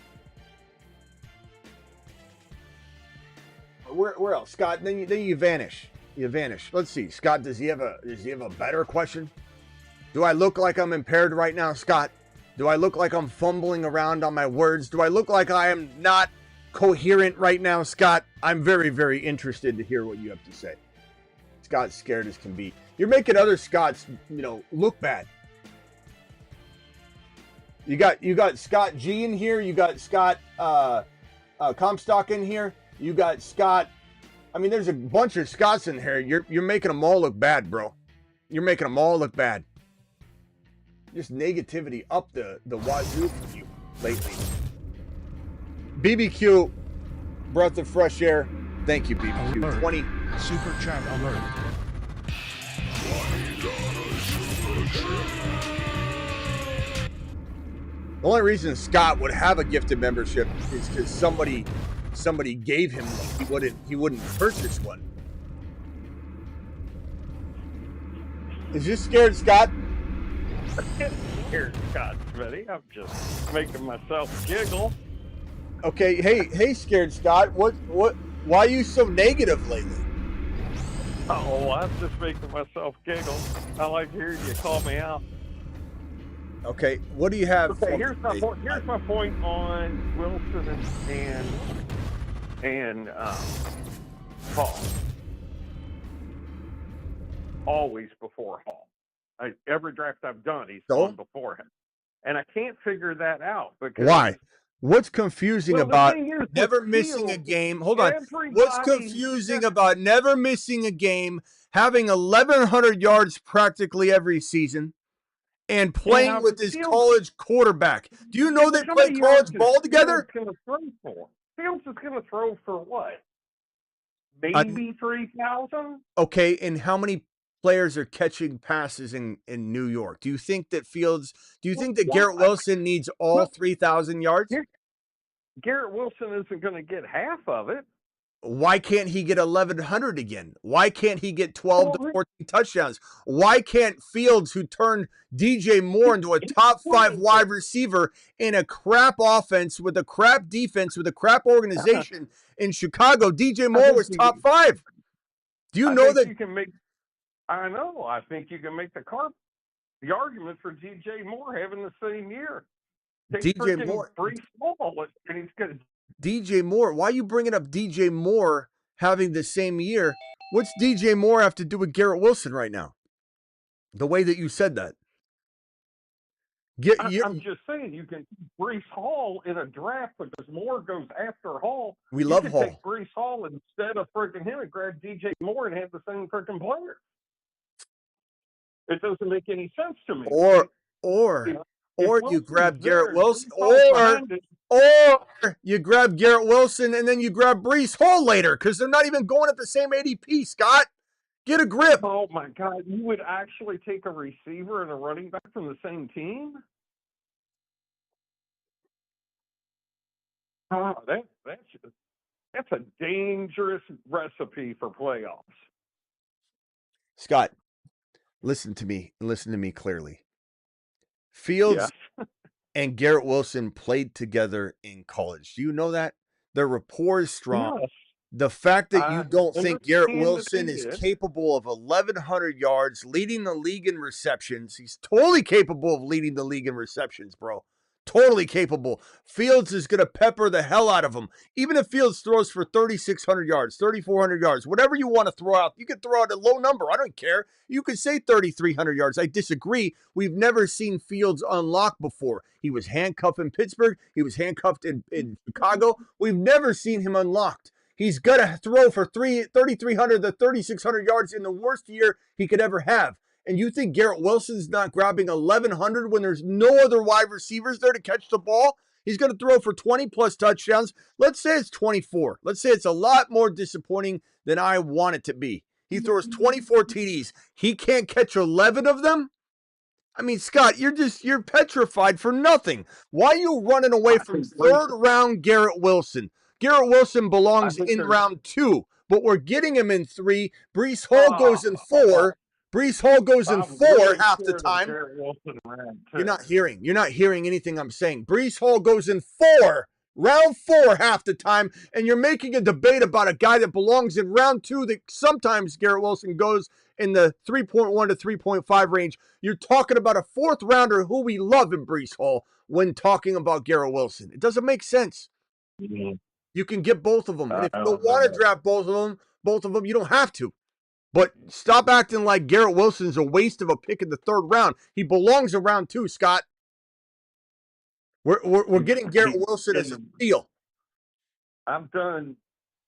Where else, Scott? Then you vanish. You vanish. Let's see, Scott. Does he have a better question? Do I look like I'm impaired right now, Scott? Do I look like I'm fumbling around on my words? Do I look like I am not coherent right now, Scott? I'm very, very interested to hear what you have to say. Scott's scared as can be. You're making other Scots, look bad. You got Scott G in here. You got Scott Comstock in here. You got Scott. I mean, there's a bunch of Scots in here. You're making them all look bad, bro. You're making them all look bad. Just negativity up the wazoo for you lately. BBQ, breath of fresh air. Thank you, BBQ. Alert. 20 Super chat alert. The only reason Scott would have a gifted membership is because somebody gave him one. He wouldn't purchase one. Is you scared, Scott? I'm scared, Scott, Smitty. I'm just making myself giggle. Okay, hey, scared Scott. What? Why are you so negative lately? Oh, I'm just making myself giggle. I like hearing you call me out. Okay, what do you have? Okay, here's my point. Here's my point on Wilson and Hall. Always before Hall. Every draft I've done, he's gone before him, and I can't figure that out because why? What's confusing about never missing Fields, a game? Hold on. What's confusing about never missing a game, having 1,100 yards practically every season, and playing with his college quarterback? Do you know they play college ball together? Fields is going to throw for what? Maybe 3,000? Okay, and how many players are catching passes in New York? Do you think that Garrett Wilson needs all 3,000 yards? Garrett Wilson isn't going to get half of it. Why can't he get 1,100 again? Why can't he get 12 to 14 touchdowns? Why can't Fields, who turned DJ Moore into a top 5 wide receiver in a crap offense with a crap defense with a crap organization in Chicago, DJ Moore was top 5. Do you know that you can make? I know. I think you can make the argument for DJ Moore having the same year. DJ Moore, Brees Hall, and he's good. DJ Moore. Why are you bringing up DJ Moore having the same year? What's DJ Moore have to do with Garrett Wilson right now? The way that you said that. I'm just saying you can Brees Hall in a draft because Moore goes after Hall. We love Hall. Take Brees Hall instead of freaking him and grab DJ Moore and have the same freaking player. It doesn't make any sense to me. Or you grab Garrett Wilson, or you grab Garrett Wilson and then you grab Brees Hall later because they're not even going at the same ADP, Scott. Get a grip. Oh, my God. You would actually take a receiver and a running back from the same team? Oh, that's a dangerous recipe for playoffs. Scott, listen to me clearly. Fields and Garrett Wilson played together in college. Do you know that? Their rapport is strong. Yes. The fact that you don't think Garrett Wilson is capable of 1,100 yards, leading the league in receptions. He's totally capable of leading the league in receptions, bro. Totally capable. Fields is going to pepper the hell out of him. Even if Fields throws for 3,600 yards, 3,400 yards, whatever you want to throw out, you can throw out a low number. I don't care. You could say 3,300 yards. I disagree. We've never seen Fields unlock before. He was handcuffed in Pittsburgh. He was handcuffed in Chicago. We've never seen him unlocked. He's got to throw for 3,300 to 3,600 yards in the worst year he could ever have. And you think Garrett Wilson's not grabbing 1,100 when there's no other wide receivers there to catch the ball? He's going to throw for 20-plus touchdowns. Let's say it's 24. Let's say it's a lot more disappointing than I want it to be. He throws 24 TDs. He can't catch 11 of them? I mean, Scott, you're petrified for nothing. Why are you running away from third-round Garrett Wilson? Garrett Wilson belongs in round 2, but we're getting him in 3. Breece Hall goes in 4. Breece Hall goes in 4 half the time. You're not hearing anything I'm saying. Breece Hall goes in 4, round 4 half the time, and you're making a debate about a guy that belongs in round 2 that sometimes Garrett Wilson goes in the 3.1 to 3.5 range. You're talking about a 4th rounder who we love in Breece Hall when talking about Garrett Wilson. It doesn't make sense. Mm-hmm. You can get both of them. And if you don't want to draft both of them, you don't have to. But stop acting like Garrett Wilson's a waste of a pick in the 3rd round. He belongs in round 2, Scott. We're getting Garrett Wilson as a steal. I've done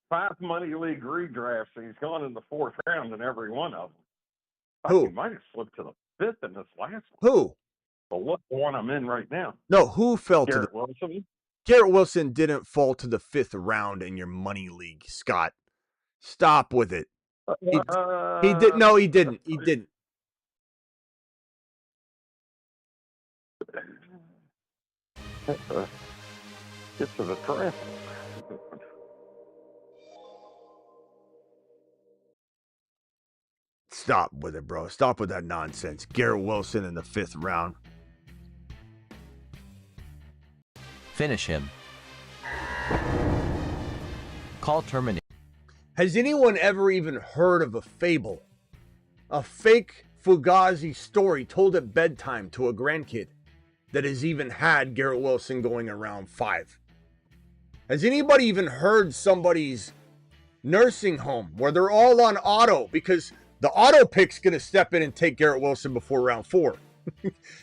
5 money league redrafts, and he's gone in the 4th round in every one of them. Who? He might have slipped to the 5th in this last one. Who? Well, look, the one I'm in right now. No, who fell to the Garrett Wilson? Garrett Wilson didn't fall to the 5th round in your money league, Scott. Stop with it. He did. No, he didn't. He didn't. Get to the draft. Stop with it, bro. Stop with that nonsense. Garrett Wilson in the 5th round. Finish him. Call terminate. Has anyone ever even heard of a fable? A fake Fugazi story told at bedtime to a grandkid that has even had Garrett Wilson going around 5? Has anybody even heard somebody's nursing home where they're all on auto because the auto pick's going to step in and take Garrett Wilson before round 4?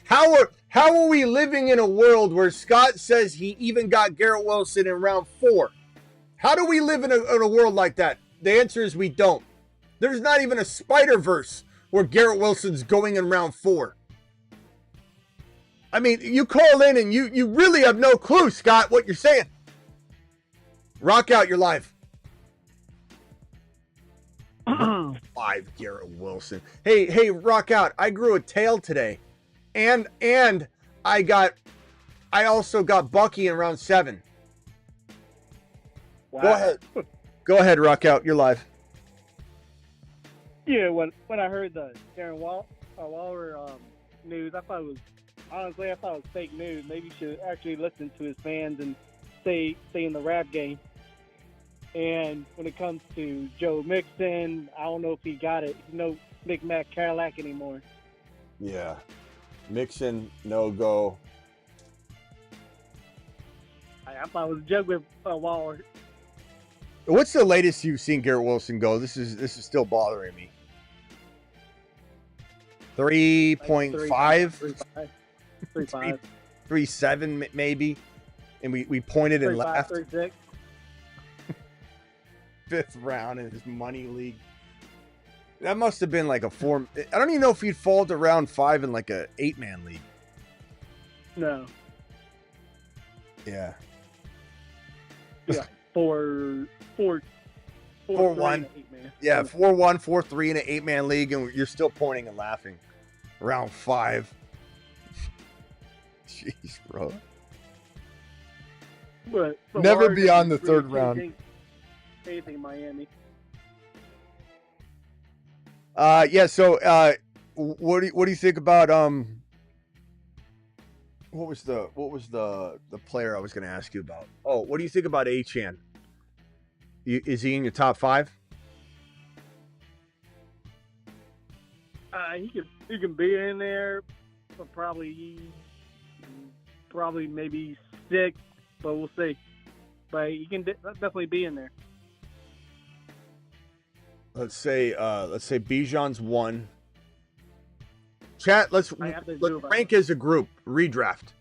How are we living in a world where Scott says he even got Garrett Wilson in round 4? How do we live in a world like that? The answer is we don't. There's not even a Spider-Verse where Garrett Wilson's going in round 4. I mean, you call in and you really have no clue, Scott, what you're saying. Rock out your life. 5 Garrett Wilson. Hey, rock out. I grew a tail today. And I also got Bucky in round 7. Wow. Go ahead, rock out. You're live. Yeah, when I heard the Darren Waller news, I thought it was fake news. Maybe you should actually listen to his fans and stay in the rap game. And when it comes to Joe Mixon, I don't know if he got it. No Big Mac Cadillac anymore. Yeah. Mixon, no go. I thought it was a joke with Waller. What's the latest you've seen Garrett Wilson go? This is still bothering me. 3.5? 3.5. 3.7 maybe. And we pointed and laughed. 3.6. 5th round in his money league. That must have been like a 4. I don't even know if he'd fall to round 5 in like a 8-man league. No. Yeah. Yeah. 4-1. Yeah, 4-1, 4-3 in an 8-man league, and you're still pointing and laughing. Round 5. Jeez, bro. But never beyond the 3rd round. Anything in Miami. Yeah. So, what do you think about what was the player I was going to ask you about? Oh, what do you think about Achane? Is he in your top 5? He can be in there, but probably maybe 6, but we'll see. But he can definitely be in there. Let's say Bijan's 1. Chat, let's rank as a group. Redraft.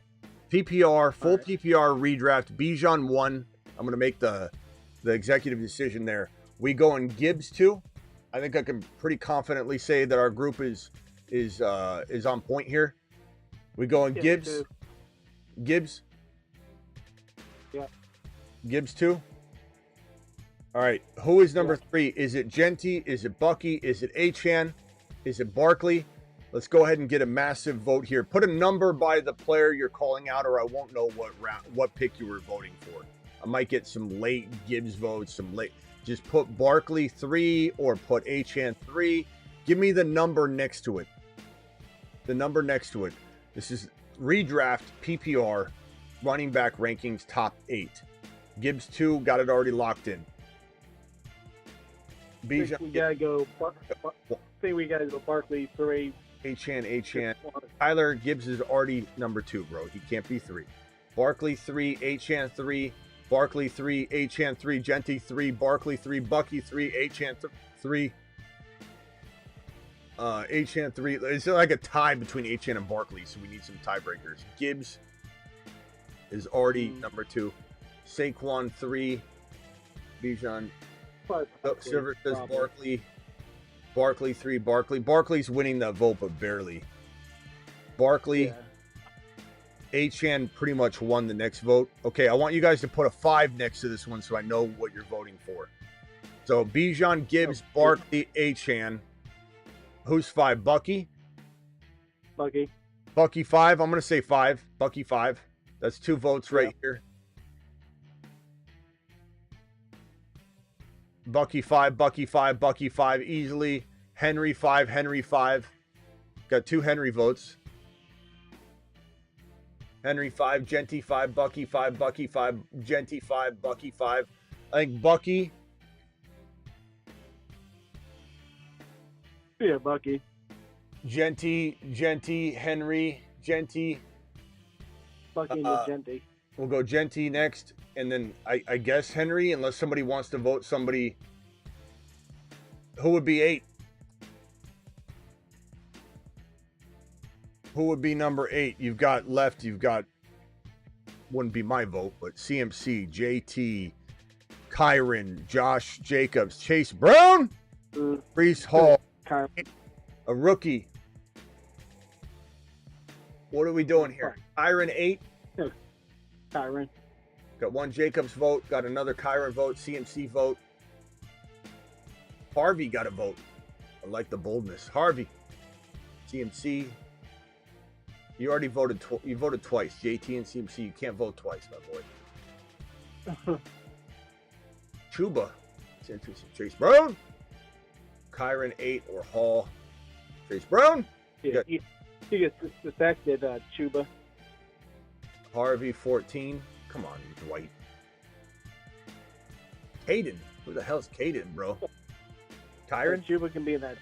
PPR, full PPR redraft. Bijan 1. I'm going to make the executive decision there. We go in Gibbs 2. I think I can pretty confidently say that our group is on point here. We go in Gibbs. Yeah. Gibbs 2? All right. Who is number 3? Is it Genty? Is it Bucky? Is it Achan? Is it Barkley? Let's go ahead and get a massive vote here. Put a number by the player you're calling out, or I won't know what pick you were voting for. I might get some late Gibbs votes, some late. Just put Barkley 3 or put Achan 3. Give me the number next to it. The number next to it. This is redraft PPR running back rankings top 8. Gibbs 2, got it already locked in. Bijan, we gotta go. I think we gotta go Barkley 3. Achan. Tyler Gibbs is already number 2, bro. He can't be 3. Barkley 3, Achan 3, Barkley 3, Achan 3, Genty 3, Barkley 3, Bucky 3, Achan 3. Achan 3. It's like a tie between Achan and Barkley, so we need some tiebreakers. Gibbs is already number 2. Saquon 3. Bijan. Silver says Barkley. Barkley 3. Barkley's winning that vote, but barely. Barkley. Achan pretty much won the next vote. Okay, I want you guys to put a 5 next to this one so I know what you're voting for. So Bijan, Gibbs, Barkley, Achan. Who's 5? Bucky? Bucky 5. I'm going to say 5. Bucky 5. That's 2 votes right here. Bucky 5 easily. Henry 5. Got 2 Henry votes. Henry 5, Genty 5, Bucky 5, Genty 5, Bucky 5. I think Bucky. Yeah, Bucky. Genty, Henry, Genty. Bucky and Genty. We'll go Genty next, and then I guess Henry, unless somebody wants to vote somebody. Who would be 8? Who would be number 8? You've got, wouldn't be my vote, but CMC, JT, Kyron, Josh Jacobs, Chase Brown, Brees Hall, a rookie. What are we doing here? Kyron 8? Kyron. Got 1 Jacobs vote, got another Kyron vote, CMC vote. Harvey got a vote. I like the boldness. Harvey, CMC. You already voted. You voted twice. JT and CMC. You can't vote twice, my boy. Chuba. Chase Brown. Kyron 8 or Hall. Chase Brown. Yeah, he gets suspected. Chuba. Harvey 14. Come on, Dwight. Caden. Who the hell's Caden, bro? Kyron. Chuba can be in that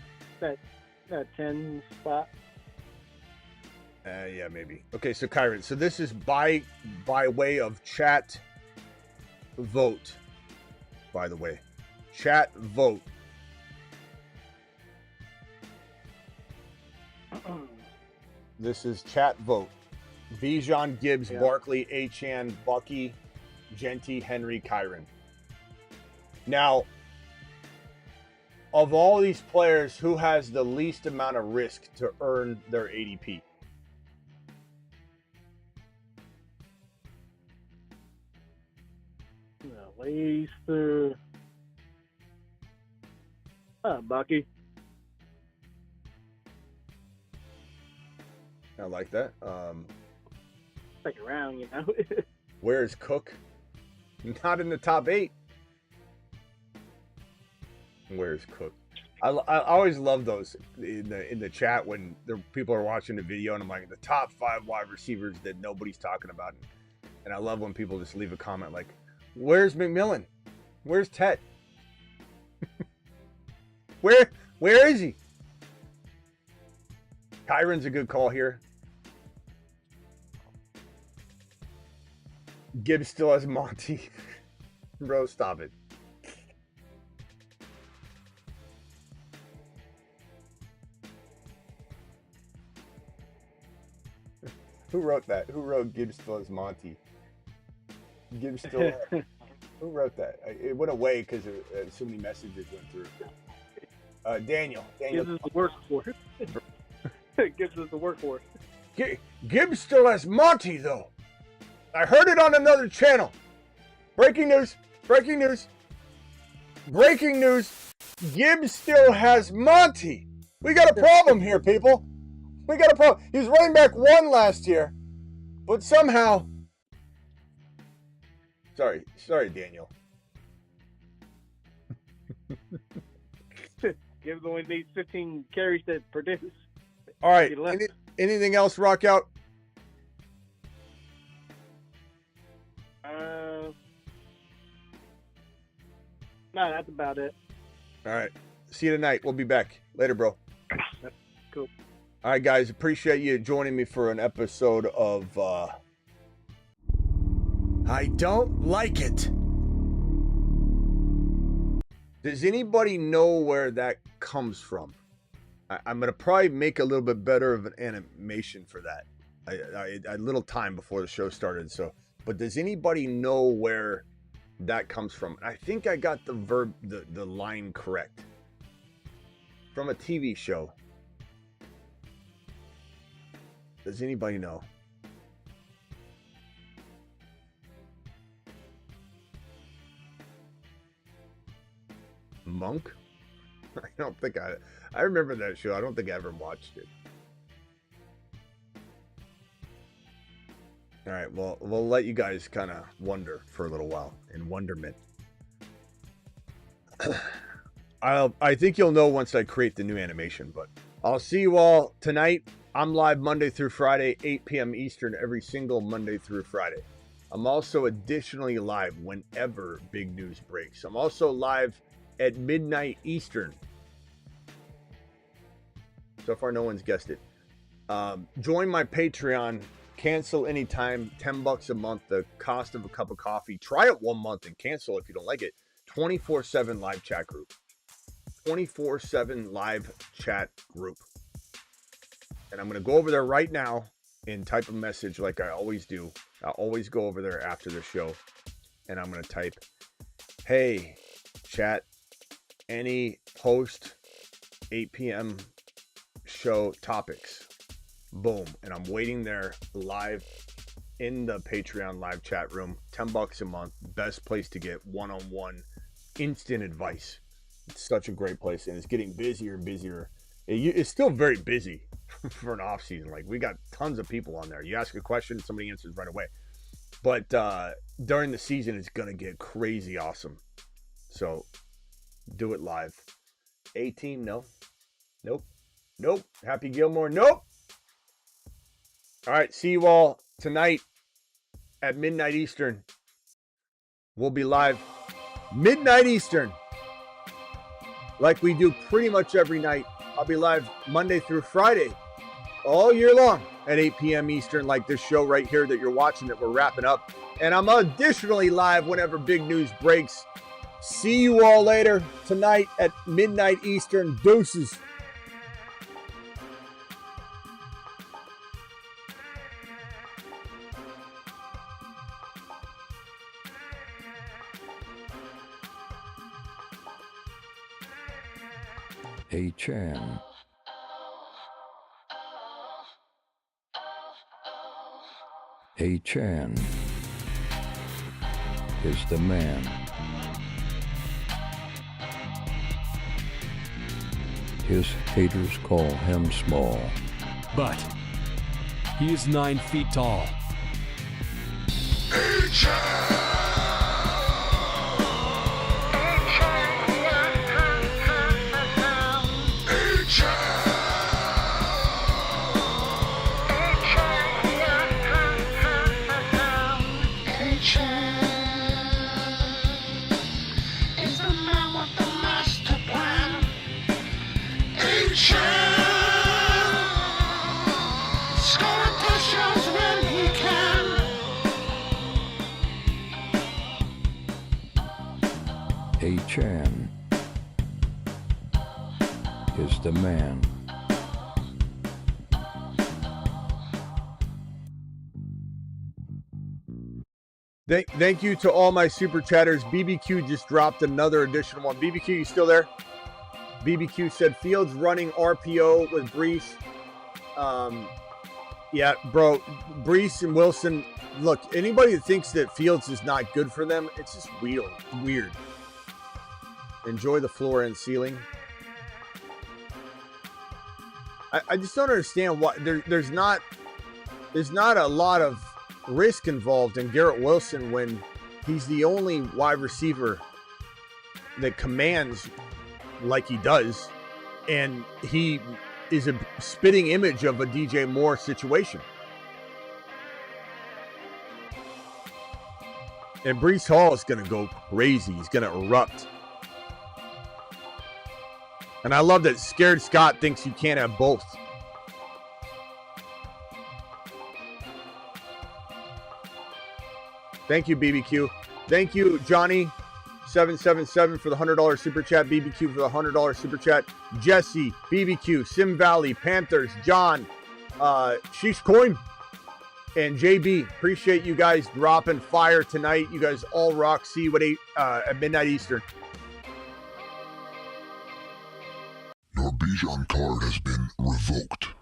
10 spot. Yeah, maybe. Okay, so Kyron. So this is by way of chat vote. By the way, chat vote. This is chat vote. Bijan, Gibbs, Barkley, Achan, Bucky, Genty, Henry, Kyron. Now, of all these players, who has the least amount of risk to earn their ADP? At least Bucky. I like that. Second round, you know. Where is Cook? Not in the top 8. Where's Cook? I always love those in the chat when people are watching the video and I'm like, the top 5 wide receivers that nobody's talking about. And I love when people just leave a comment like, where's McMillan? Where's Tet? Where is he? Kyron's a good call here. Gibbs still has Monty. Bro, stop it. Who wrote that? Who wrote Gibbs still has Monty? Gibbs still. Who wrote that? It went away because so many messages went through. Daniel. Gibbs is the workhorse. Gibbs is the workhorse. Gibbs still has Monty though. I heard it on another channel. Breaking news. Breaking news. Breaking news. Gibbs still has Monty. We got a problem here, people. We got a problem. He was running back 1 last year, but somehow... Sorry, Daniel. Gibbs only needs 15 carries to produce. All right. Anything else, rock out? No, that's about it. All right. See you tonight. We'll be back. Later, bro. Cool. All right, guys. Appreciate you joining me for an episode of I Don't Like It. Does anybody know where that comes from? I'm going to probably make a little bit better of an animation for that. I had a little time before the show started, but does anybody know where that comes from? I think I got the line correct. From a TV show. Does anybody know? Monk? I don't think I remember that show. I don't think I ever watched it. All right, well, we'll let you guys kind of wonder for a little while in wonderment. I think you'll know once I create the new animation, but I'll see you all tonight. I'm live Monday through Friday, 8 p.m. Eastern, every single Monday through Friday. I'm also additionally live whenever big news breaks. I'm also live at midnight Eastern. So far, no one's guessed it. Join my Patreon. Cancel anytime. $10 a month. The cost of a cup of coffee. Try it 1 month and cancel if you don't like it. 24/7 live chat group. 24/7 live chat group. And I'm going to go over there right now and type a message like I always do. I'll always go over there after the show. And I'm going to type, hey, chat, any post 8 p.m. show topics. Boom. And I'm waiting there live in the Patreon live chat room. $10 a month. Best place to get one-on-one instant advice. It's such a great place. And it's getting busier and busier. It's still very busy for an off season. Like, we got tons of people on there. You ask a question, somebody answers right away. But during the season, it's going to get crazy awesome. So do it live. A-Team, no. Nope. Happy Gilmore, nope. All right, see you all tonight at midnight Eastern. We'll be live midnight Eastern, like we do pretty much every night. I'll be live Monday through Friday, all year long at 8 p.m. Eastern, like this show right here that you're watching that we're wrapping up. And I'm additionally live whenever big news breaks. See you all later tonight at midnight Eastern. Deuces. A-Chan. A-Chan is the man. His haters call him small. But he is 9 feet tall. A-Chan is the man. Thank you to all my super chatters. BBQ just dropped another additional one. BBQ, you still there? BBQ said Fields running RPO with Brees. Yeah, bro, Brees and Wilson. Look, anybody that thinks that Fields is not good for them, it's just weird. Enjoy the floor and ceiling. I just don't understand why there's not a lot of risk involved in Garrett Wilson when he's the only wide receiver that commands like he does, and he is a spitting image of a DJ Moore situation. And Brees Hall is going to go crazy. He's going to erupt. And I love that Scared Scott thinks you can't have both. Thank you, BBQ. Thank you, Johnny777 for the $100 super chat. BBQ for the $100 super chat. Jesse, BBQ, Sim Valley, Panthers, John, Sheesh Coin, and JB. Appreciate you guys dropping fire tonight. You guys all rock. See you at midnight Eastern. Your Bijan card has been revoked.